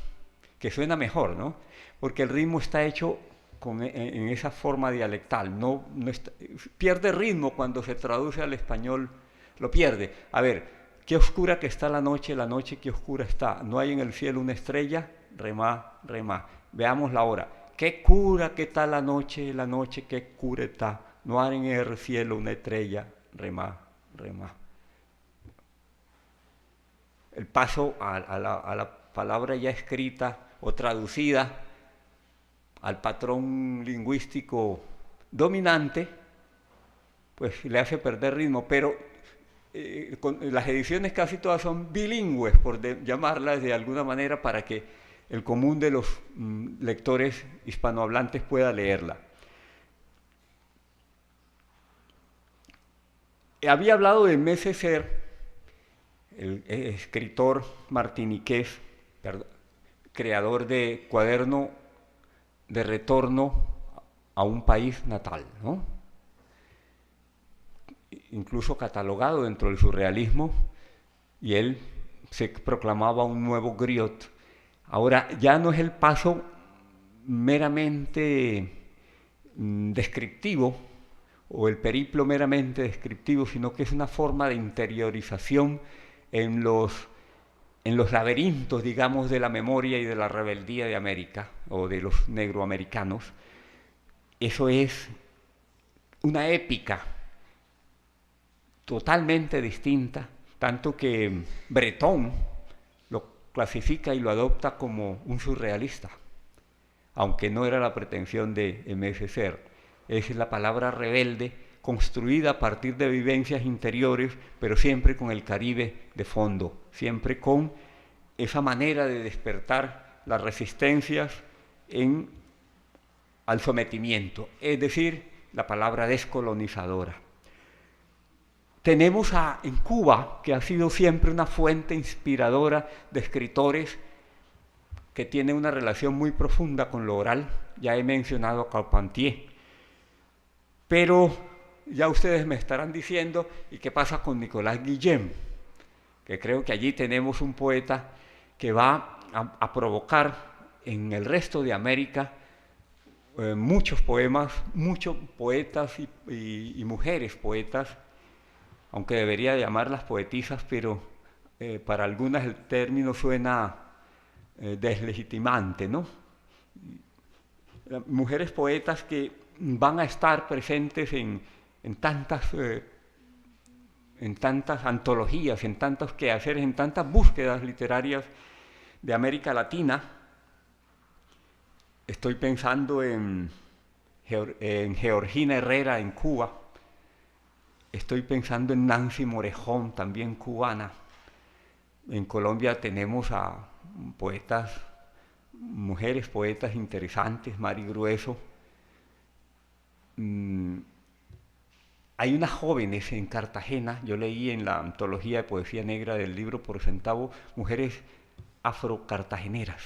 A: que suena mejor, ¿no? Porque el ritmo está hecho en esa forma dialectal, pierde ritmo cuando se traduce al español, lo pierde. A ver, qué oscura que está la noche, qué oscura está, no hay en el cielo una estrella, remá, remá. Veamos la hora. Qué cura que está la noche, qué cura está, no hay en el cielo una estrella, remá, remá. El paso a la palabra ya escrita o traducida al patrón lingüístico dominante, pues le hace perder ritmo, pero las ediciones casi todas son bilingües, por llamarlas de alguna manera, para que el común de los lectores hispanohablantes pueda leerla. Había hablado de Mese Ser, el escritor martiniqués, creador de Cuaderno de Retorno a un País Natal, ¿no? Incluso catalogado dentro del surrealismo, y él se proclamaba un nuevo griot. Ahora, ya no es el paso meramente descriptivo, o el periplo meramente descriptivo, sino que es una forma de interiorización en los laberintos, digamos, de la memoria y de la rebeldía de América, o de los negroamericanos. Eso es una épica totalmente distinta, tanto que Breton lo clasifica y lo adopta como un surrealista, aunque no era la pretensión de M.F. Ser. Es la palabra rebelde, construida a partir de vivencias interiores, pero siempre con el Caribe de fondo, siempre con esa manera de despertar las resistencias al sometimiento, es decir, la palabra descolonizadora. Tenemos en Cuba, que ha sido siempre una fuente inspiradora de escritores que tienen una relación muy profunda con lo oral. Ya he mencionado a Carpentier, pero ya ustedes me estarán diciendo, ¿y qué pasa con Nicolás Guillem? Que creo que allí tenemos un poeta que va a provocar en el resto de América muchos poemas, muchos poetas y mujeres poetas, aunque debería llamarlas poetisas, pero para algunas el término suena deslegitimante, ¿no? Mujeres poetas que van a estar presentes en tantas antologías, en tantos quehaceres, en tantas búsquedas literarias de América Latina. Estoy pensando en Georgina Herrera en Cuba. Estoy pensando en Nancy Morejón, también cubana. En Colombia tenemos a poetas, mujeres poetas interesantes, Mari Grueso. Hay unas jóvenes en Cartagena, yo leí en la antología de poesía negra del libro Por Centavo, mujeres afrocartageneras,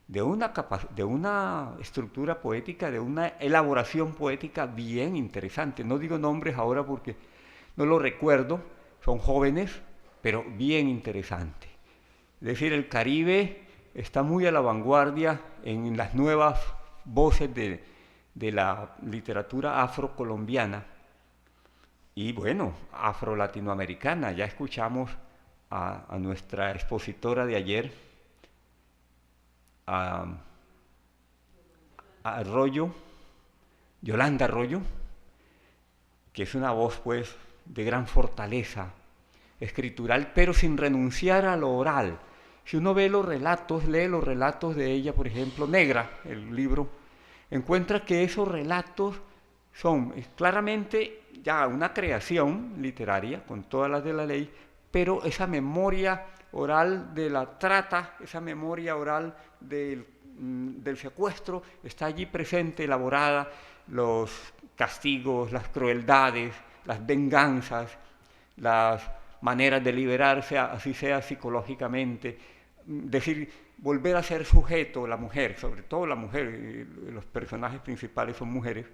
A: de una estructura poética, de una elaboración poética bien interesante. No digo nombres ahora porque no lo recuerdo, son jóvenes, pero bien interesante. Es decir, el Caribe está muy a la vanguardia en las nuevas voces de de la literatura afrocolombiana y, bueno, afro-latinoamericana. Ya escuchamos a nuestra expositora de ayer, a Arroyo, Yolanda Arroyo, que es una voz, pues, de gran fortaleza escritural, pero sin renunciar a lo oral. Si uno ve los relatos, lee los relatos de ella, por ejemplo, Negra, el libro, encuentra que esos relatos son claramente ya una creación literaria, con todas las de la ley, pero esa memoria oral de la trata, esa memoria oral del secuestro, está allí presente, elaborada, los castigos, las crueldades, las venganzas, las maneras de liberarse, así sea psicológicamente, decir, volver a ser sujeto, la mujer, sobre todo la mujer, los personajes principales son mujeres,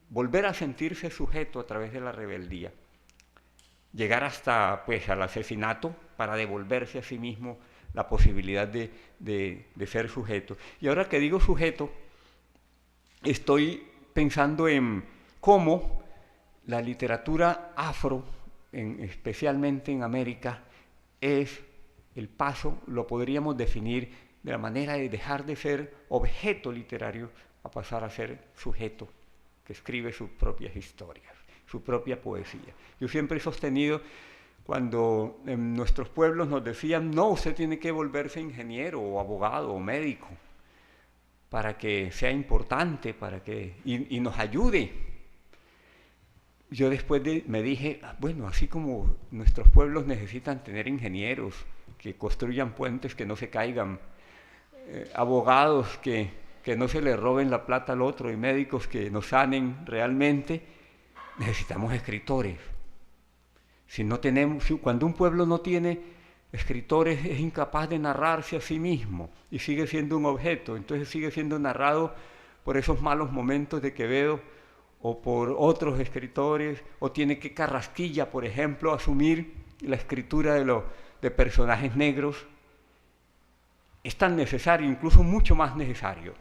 A: volver a sentirse sujeto a través de la rebeldía, llegar hasta, pues, al asesinato para devolverse a sí mismo la posibilidad de ser sujeto. Y ahora que digo sujeto, estoy pensando en cómo la literatura afro, especialmente en América, es el paso, lo podríamos definir de la manera de dejar de ser objeto literario a pasar a ser sujeto, que escribe sus propias historias, su propia poesía. Yo siempre he sostenido, cuando en nuestros pueblos nos decían, no, usted tiene que volverse ingeniero o abogado o médico para que sea importante, y nos ayude. Yo después me dije, bueno, así como nuestros pueblos necesitan tener ingenieros que construyan puentes que no se caigan, abogados que no se le roben la plata al otro y médicos que nos sanen realmente, necesitamos escritores. Cuando un pueblo no tiene escritores, es incapaz de narrarse a sí mismo y sigue siendo un objeto, entonces sigue siendo narrado por esos malos momentos de Quevedo o por otros escritores, o tiene que Carrasquilla, por ejemplo, asumir la escritura de personajes negros. Es tan necesario, incluso mucho más necesario,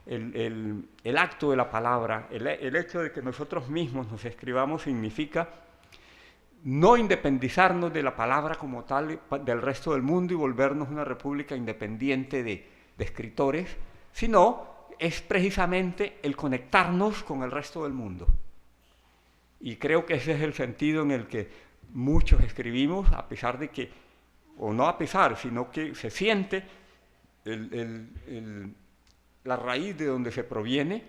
A: el acto de la palabra, el hecho de que nosotros mismos nos escribamos significa no independizarnos de la palabra como tal del resto del mundo y volvernos una república independiente de escritores, sino es precisamente el conectarnos con el resto del mundo. Y creo que ese es el sentido en el que muchos escribimos, a pesar de que, o no a pesar, sino que se siente la raíz de donde se proviene,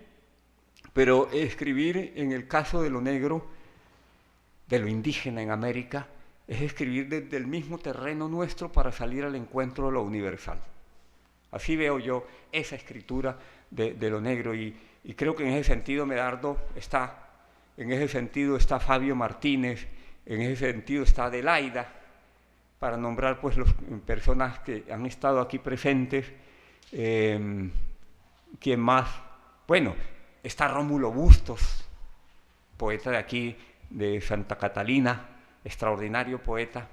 A: pero escribir en el caso de lo negro, de lo indígena en América, es escribir desde el mismo terreno nuestro para salir al encuentro de lo universal. Así veo yo esa escritura de lo negro, y creo que en ese sentido Medardo está, en ese sentido está Fabio Martínez, en ese sentido está Adelaida, para nombrar, pues, las personas que han estado aquí presentes. ¿Quién más? Bueno, está Rómulo Bustos, poeta de aquí, de Santa Catalina, extraordinario poeta.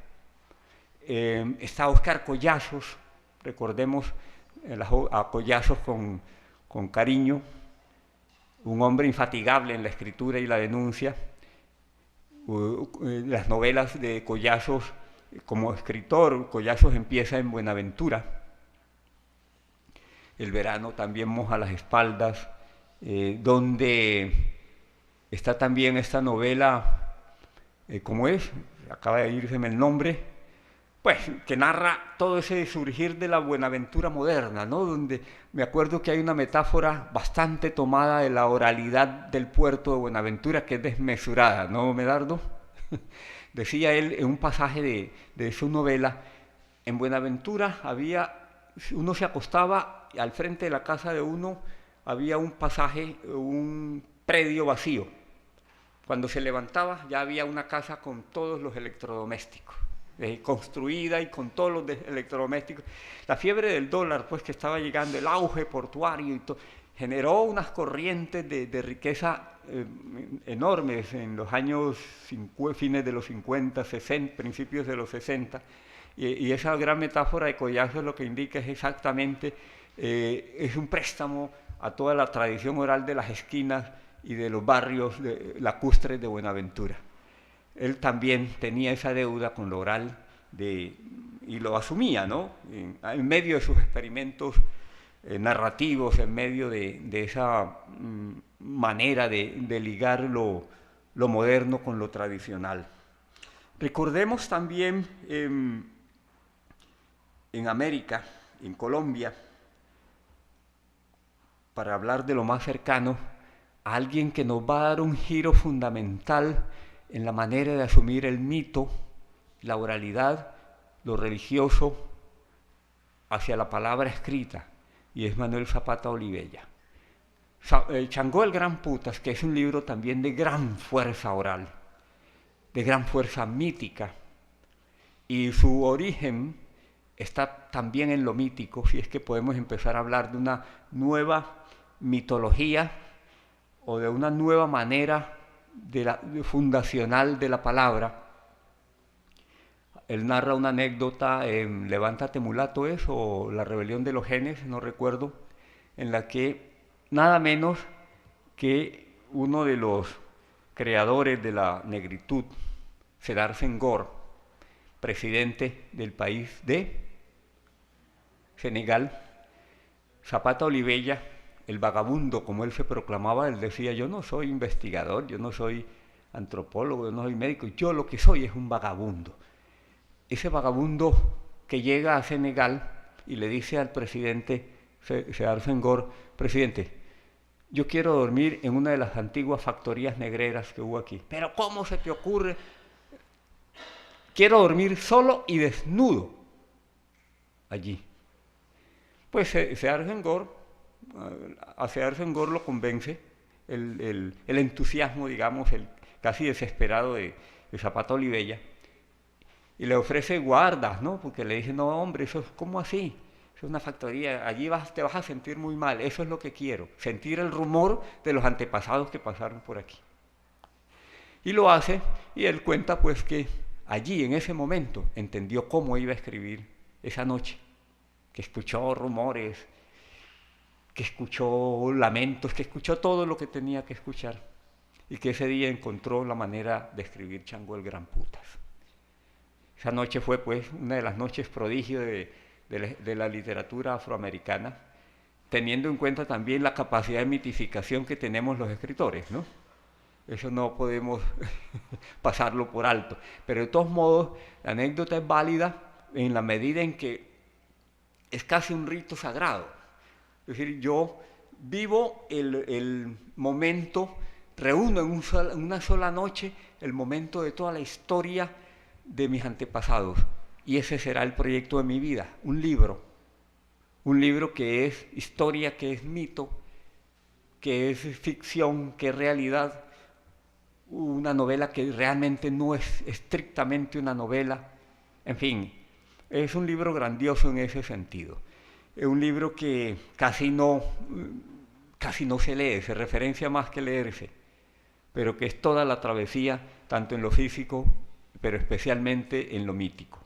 A: Está Óscar Collazos, recordemos a Collazos con cariño, un hombre infatigable en la escritura y la denuncia. Las novelas de Collazos, como escritor, Collazos empieza en Buenaventura. El verano también moja las espaldas, donde está también esta novela, ¿cómo es? Acaba de irseme el nombre, pues, que narra todo ese surgir de la Buenaventura moderna, ¿no? Donde me acuerdo que hay una metáfora bastante tomada de la oralidad del puerto de Buenaventura, que es desmesurada, ¿no, Medardo? Decía él en un pasaje de su novela, en Buenaventura uno se acostaba, y al frente de la casa de uno había un pasaje, un predio vacío. Cuando se levantaba ya había una casa con todos los electrodomésticos, construida y con todos los electrodomésticos. La fiebre del dólar, pues, que estaba llegando, el auge portuario y todo, generó unas corrientes de riqueza enormes en los años fines de los 50, 60, principios de los 60, y esa gran metáfora de Collazos lo que indica es exactamente, es un préstamo a toda la tradición oral de las esquinas y de los barrios lacustres de Buenaventura. Él también tenía esa deuda con lo oral y lo asumía, ¿no? En medio de sus experimentos narrativos, en medio de esa manera de ligar lo moderno con lo tradicional. Recordemos también en América, en Colombia, para hablar de lo más cercano, a alguien que nos va a dar un giro fundamental en la manera de asumir el mito, la oralidad, lo religioso, hacia la palabra escrita, y es Manuel Zapata Olivella. Changó el Gran Putas, que es un libro también de gran fuerza oral, de gran fuerza mítica, y su origen está también en lo mítico, si es que podemos empezar a hablar de una nueva mitología o de una nueva manera fundacional de la palabra. Él narra una anécdota en Levántate mulato o La rebelión de los genes, no recuerdo, en la que nada menos que uno de los creadores de la negritud, Sédar Senghor, presidente del país de Senegal, Zapata Olivella, el vagabundo, como él se proclamaba, él decía: yo no soy investigador, yo no soy antropólogo, yo no soy médico, yo lo que soy es un vagabundo. Ese vagabundo que llega a Senegal y le dice al presidente Sédar Senghor: presidente, yo quiero dormir en una de las antiguas factorías negreras que hubo aquí. ¿Pero cómo se te ocurre? Quiero dormir solo y desnudo allí. Pues Sédar Senghor, a Sédar Senghor lo convence el entusiasmo, digamos, el casi desesperado de Zapata Olivella, y le ofrece guardas, ¿no? Porque le dice: no, hombre, eso es como así, eso es una factoría, allí te vas a sentir muy mal, eso es lo que quiero, sentir el rumor de los antepasados que pasaron por aquí. Y lo hace, y él cuenta pues que allí, en ese momento, entendió cómo iba a escribir esa noche, que escuchó rumores, que escuchó lamentos, que escuchó todo lo que tenía que escuchar, y que ese día encontró la manera de escribir Changó el Gran Putas. Esa noche fue pues una de las noches prodigio de la literatura afroamericana, teniendo en cuenta también la capacidad de mitificación que tenemos los escritores, ¿no? Eso no podemos pasarlo por alto. Pero de todos modos, la anécdota es válida en la medida en que es casi un rito sagrado. Es decir, yo vivo el momento, reúno en una sola noche el momento de toda la historia de mis antepasados. Y ese será el proyecto de mi vida, un libro que es historia, que es mito, que es ficción, que es realidad, una novela que realmente no es estrictamente una novela. En fin, es un libro grandioso en ese sentido. Es un libro que casi no se lee, se referencia más que leerse, pero que es toda la travesía, tanto en lo físico, pero especialmente en lo mítico.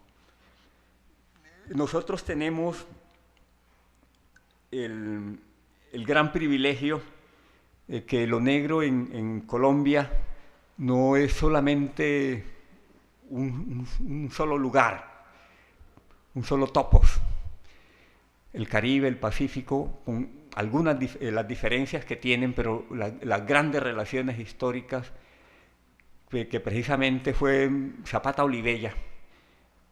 A: Nosotros tenemos el gran privilegio de que lo negro en Colombia no es solamente un solo lugar, un solo topos. El Caribe, el Pacífico, con algunas las diferencias que tienen, pero las grandes relaciones históricas, que precisamente fue Zapata Olivella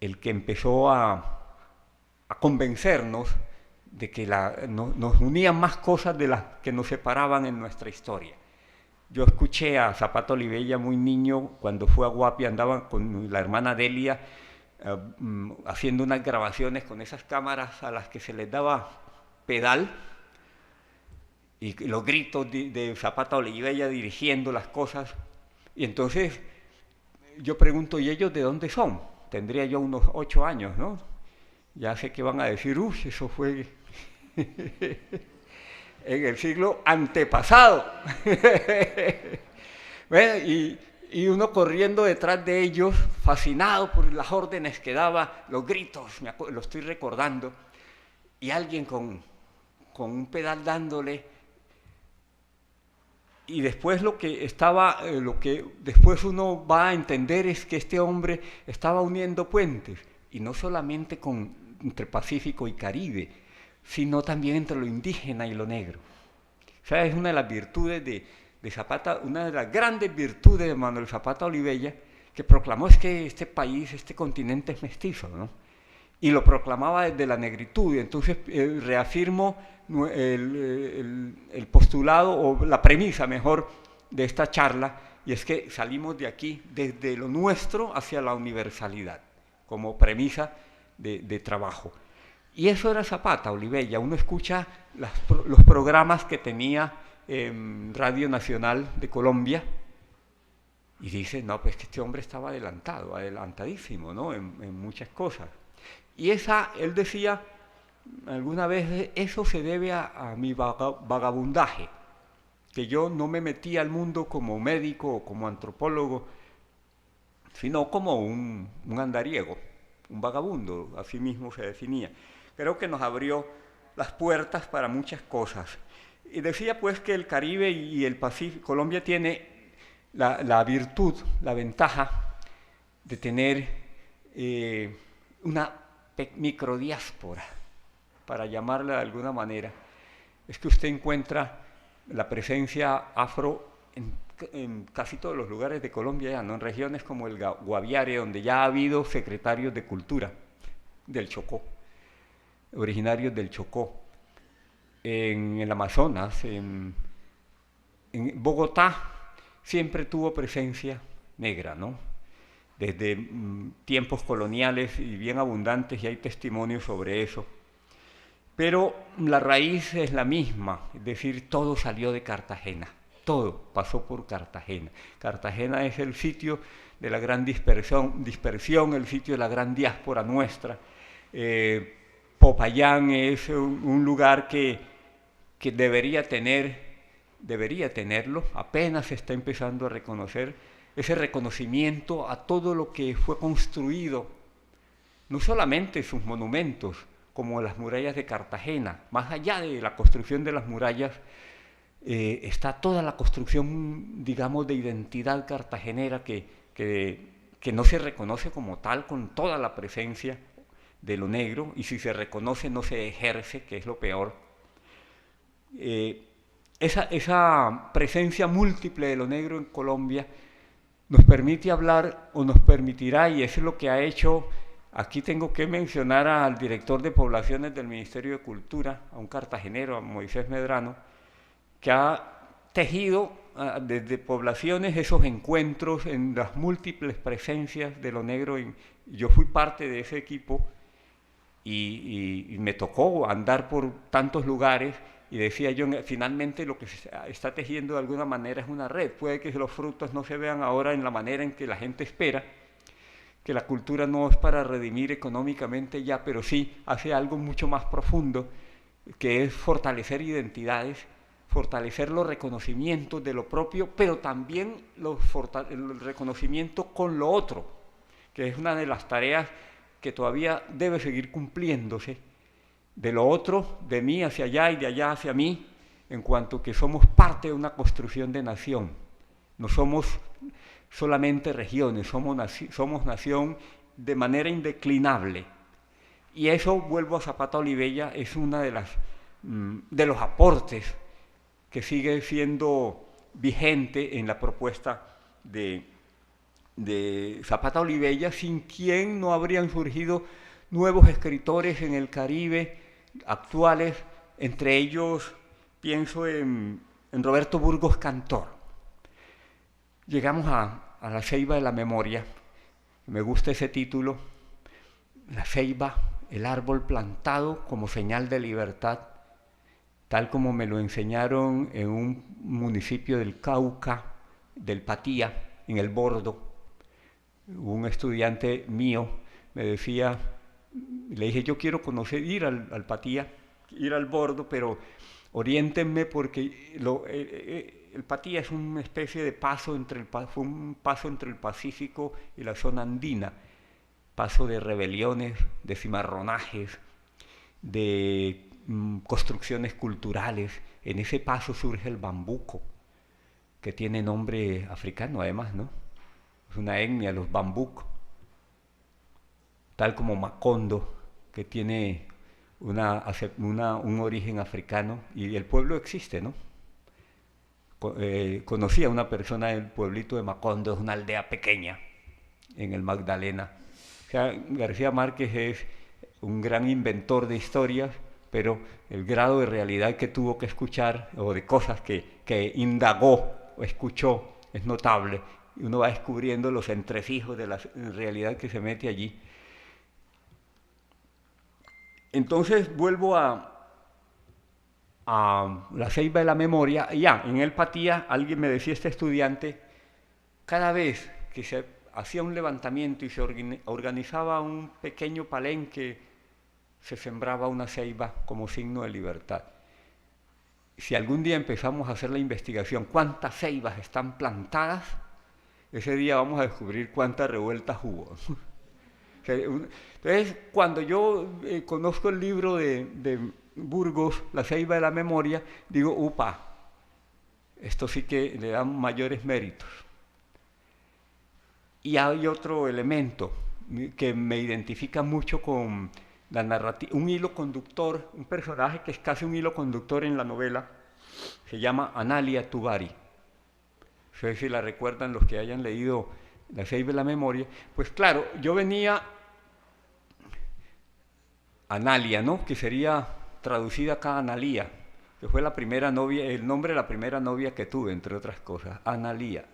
A: el que empezó a convencernos de que nos unían más cosas de las que nos separaban en nuestra historia. Yo escuché a Zapata Olivella muy niño, cuando fue a Guapi, andaba con la hermana Delia haciendo unas grabaciones con esas cámaras a las que se les daba pedal, y los gritos de Zapata Olivella dirigiendo las cosas. Y entonces yo pregunto: ¿y ellos de dónde son? Tendría yo unos 8 años, ¿no? Ya sé que van a decir: uy, eso fue en el siglo antepasado. Bueno, y uno corriendo detrás de ellos, fascinado por las órdenes que daba, los gritos, lo estoy recordando, y alguien con un pedal dándole, Y después lo que después uno va a entender es que este hombre estaba uniendo puentes, y no solamente entre Pacífico y Caribe, sino también entre lo indígena y lo negro. O sea, es una de las virtudes de Zapata, una de las grandes virtudes de Manuel Zapata Olivella, que proclamó es que este país, este continente es mestizo, ¿no? Y lo proclamaba desde la negritud. Entonces reafirmo el postulado, o la premisa mejor, de esta charla, y es que salimos de aquí desde lo nuestro hacia la universalidad, como premisa de trabajo. Y eso era Zapata Olivella. Uno escucha los programas que tenía Radio Nacional de Colombia y dice, no, pues que este hombre estaba adelantadísimo, ¿no? En muchas cosas. Y él decía alguna vez, eso se debe a mi vagabundaje, que yo no me metí al mundo como médico o como antropólogo, sino como un andariego, un vagabundo, así mismo se definía. Creo que nos abrió las puertas para muchas cosas. Y decía pues que el Caribe y el Pacífico, Colombia tiene la virtud, la ventaja de tener una microdiáspora, para llamarla de alguna manera. Es que usted encuentra la presencia afro en casi todos los lugares de Colombia, ya, ¿no? En regiones como el Guaviare, donde ya ha habido secretarios de cultura del Chocó, originarios del Chocó, en el Amazonas, en Bogotá siempre tuvo presencia negra, ¿no? Desde tiempos coloniales y bien abundantes, y hay testimonios sobre eso. Pero la raíz es la misma, es decir, todo salió de Cartagena, todo pasó por Cartagena. Cartagena es el sitio de la gran dispersión, el sitio de la gran diáspora nuestra. Popayán es un lugar que debería tenerlo, apenas se está empezando a reconocer, ese reconocimiento a todo lo que fue construido, no solamente sus monumentos, como las murallas de Cartagena. Más allá de la construcción de las murallas, está toda la construcción, digamos, de identidad cartagenera que no se reconoce como tal, con toda la presencia de lo negro, y si se reconoce no se ejerce, que es lo peor. Esa presencia múltiple de lo negro en Colombia nos permite hablar, o nos permitirá, y eso es lo que ha hecho. Aquí tengo que mencionar al director de poblaciones del Ministerio de Cultura, a un cartagenero, a Moisés Medrano, que ha tejido desde poblaciones esos encuentros en las múltiples presencias de lo negro. Yo fui parte de ese equipo y me tocó andar por tantos lugares, y decía yo, finalmente lo que se está tejiendo de alguna manera es una red. Puede que los frutos no se vean ahora en la manera en que la gente espera, que la cultura no es para redimir económicamente ya, pero sí hace algo mucho más profundo, que es fortalecer identidades, fortalecer los reconocimientos de lo propio, pero también el reconocimiento con lo otro, que es una de las tareas que todavía debe seguir cumpliéndose, de lo otro, de mí hacia allá y de allá hacia mí, en cuanto que somos parte de una construcción de nación. No somos solamente regiones, somos nación de manera indeclinable. Y eso, vuelvo a Zapata Olivella, es una de los aportes que sigue siendo vigente en la propuesta de Zapata Olivella, sin quien no habrían surgido nuevos escritores en el Caribe actuales. Entre ellos pienso en Roberto Burgos Cantor. Llegamos a la ceiba de la memoria, me gusta ese título, la ceiba, el árbol plantado como señal de libertad, tal como me lo enseñaron en un municipio del Cauca, del Patía, en el Bordo. Un estudiante mío me decía, le dije, yo quiero ir al Patía, ir al Bordo, pero oriéntenme porque el Patía es una especie de paso fue un paso entre el Pacífico y la zona andina, paso de rebeliones, de cimarronajes, de construcciones culturales. En ese paso surge el bambuco, que tiene nombre africano además, ¿no? Es una etnia, los bambuk, tal como Macondo, que tiene un origen africano, y el pueblo existe, ¿no? Conocí a una persona del pueblito de Macondo, es una aldea pequeña en el Magdalena. O sea, García Márquez es un gran inventor de historias, pero el grado de realidad que tuvo que escuchar, o de cosas que indagó o escuchó, es notable. Y uno va descubriendo los entresijos de la realidad que se mete allí. Entonces vuelvo a la ceiba de la memoria. Ya, en El Patía, alguien me decía, este estudiante, cada vez que se hacía un levantamiento y se organizaba un pequeño palenque, se sembraba una ceiba como signo de libertad. Si algún día empezamos a hacer la investigación, cuántas ceibas están plantadas, ese día vamos a descubrir cuántas revueltas hubo. Entonces, cuando yo conozco el libro de Burgos, La ceiba de la memoria, digo, upa, esto sí que le dan mayores méritos. Y hay otro elemento que me identifica mucho con la narrativa, un hilo conductor, un personaje que es casi un hilo conductor en la novela, se llama Analia Tubari. No sé si la recuerdan los que hayan leído La ceiba de la memoria. Pues claro, yo venía Analia, ¿no? Que sería traducida acá Analía, que fue la primera novia, el nombre de la primera novia que tuve, entre otras cosas, Analía.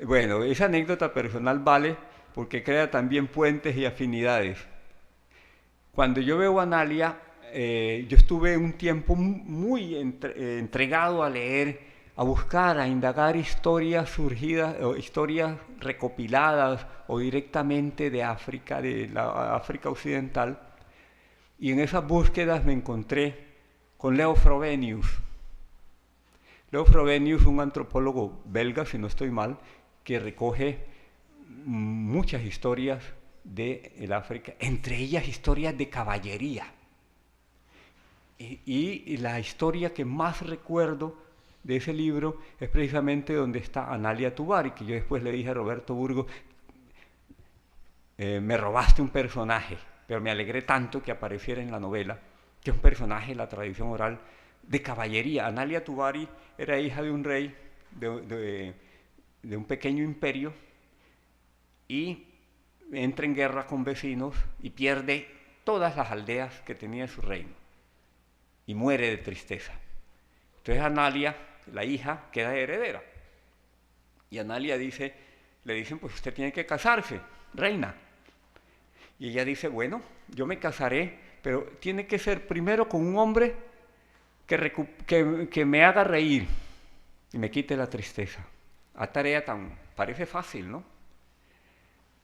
A: Bueno, esa anécdota personal vale porque crea también puentes y afinidades. Cuando yo veo a Analia, yo estuve un tiempo muy entregado a leer, a buscar, a indagar historias surgidas, o historias recopiladas o directamente de África, de la África occidental. Y en esas búsquedas me encontré con Leo Frobenius. Leo Frobenius, un antropólogo belga, si no estoy mal, que recoge muchas historias del África, entre ellas historias de caballería. Y la historia que más recuerdo de ese libro es precisamente donde está Analia Tubari, que yo después le dije a Roberto Burgos, me robaste un personaje, pero me alegré tanto que apareciera en la novela, que es un personaje de la tradición oral de caballería. Analia Tubari era hija de un rey de un pequeño imperio y entra en guerra con vecinos y pierde todas las aldeas que tenía su reino y muere de tristeza. Entonces Analia, la hija, queda heredera. Y Analia le dicen, pues usted tiene que casarse, reina. Y ella dice, bueno, yo me casaré, pero tiene que ser primero con un hombre que me haga reír y me quite la tristeza. A tarea tan, parece fácil, ¿no?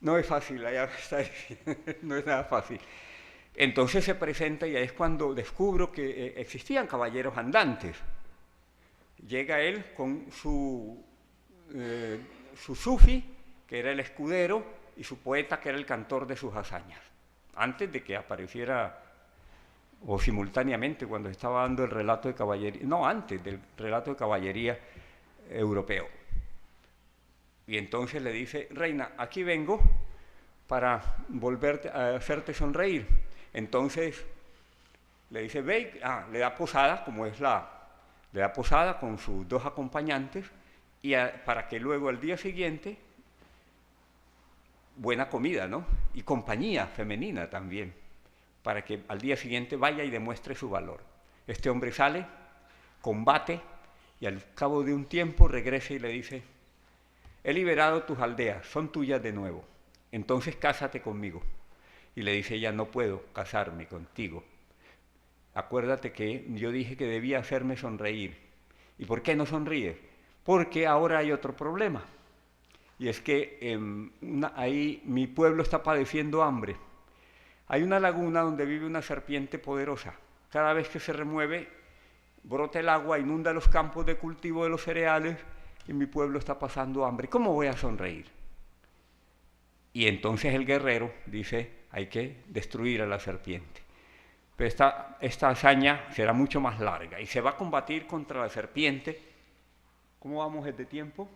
A: No es fácil, allá está diciendo, no es nada fácil. Entonces se presenta y ahí es cuando descubro que existían caballeros andantes. Llega él con su sufi, que era el escudero, y su poeta, que era el cantor de sus hazañas, antes de que apareciera, o simultáneamente, cuando estaba dando el relato de caballería, no, antes del relato de caballería europeo. Y entonces le dice, reina, aquí vengo para volverte a hacerte sonreír. Entonces le dice, ve, le da posada, le da posada con sus dos acompañantes, y para que luego al día siguiente, buena comida, ¿no? Y compañía femenina también, para que al día siguiente vaya y demuestre su valor. Este hombre sale, combate, y al cabo de un tiempo regresa y le dice, he liberado tus aldeas, son tuyas de nuevo, entonces cásate conmigo. Y le dice ella, no puedo casarme contigo. Acuérdate que yo dije que debía hacerme sonreír. ¿Y por qué no sonríe? Porque ahora hay otro problema. Y es que ahí mi pueblo está padeciendo hambre. Hay una laguna donde vive una serpiente poderosa. Cada vez que se remueve, brota el agua, inunda los campos de cultivo de los cereales y mi pueblo está pasando hambre. ¿Cómo voy a sonreír? Y entonces el guerrero dice, hay que destruir a la serpiente. Pero esta hazaña será mucho más larga y se va a combatir contra la serpiente ¿Cómo vamos de tiempo?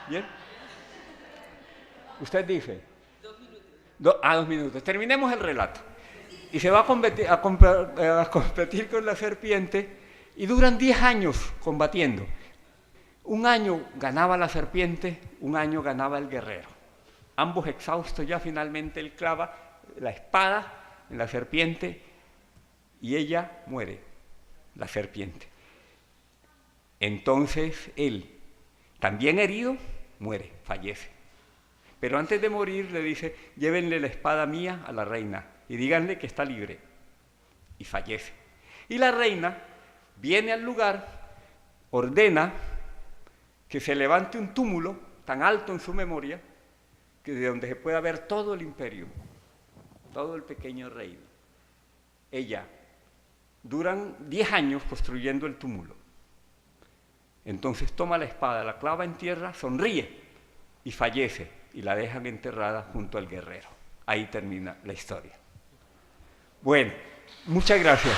A: ¿Bien? Usted dice.
B: 2 minutos.
A: 2 minutos. Terminemos el relato. Y se va a competir con la serpiente y duran 10 años combatiendo. Un año ganaba la serpiente, un año ganaba el guerrero. Ambos exhaustos, ya finalmente él clava la espada en la serpiente y ella muere, la serpiente. Entonces él, también herido, muere, fallece. Pero antes de morir le dice, llévenle la espada mía a la reina y díganle que está libre. Y fallece. Y la reina viene al lugar, ordena que se levante un túmulo tan alto en su memoria, que de donde se pueda ver todo el imperio, todo el pequeño reino. Ella, duran 10 años construyendo el túmulo. Entonces toma la espada, la clava en tierra, sonríe y fallece, y la dejan enterrada junto al guerrero. Ahí termina la historia. Bueno, muchas gracias.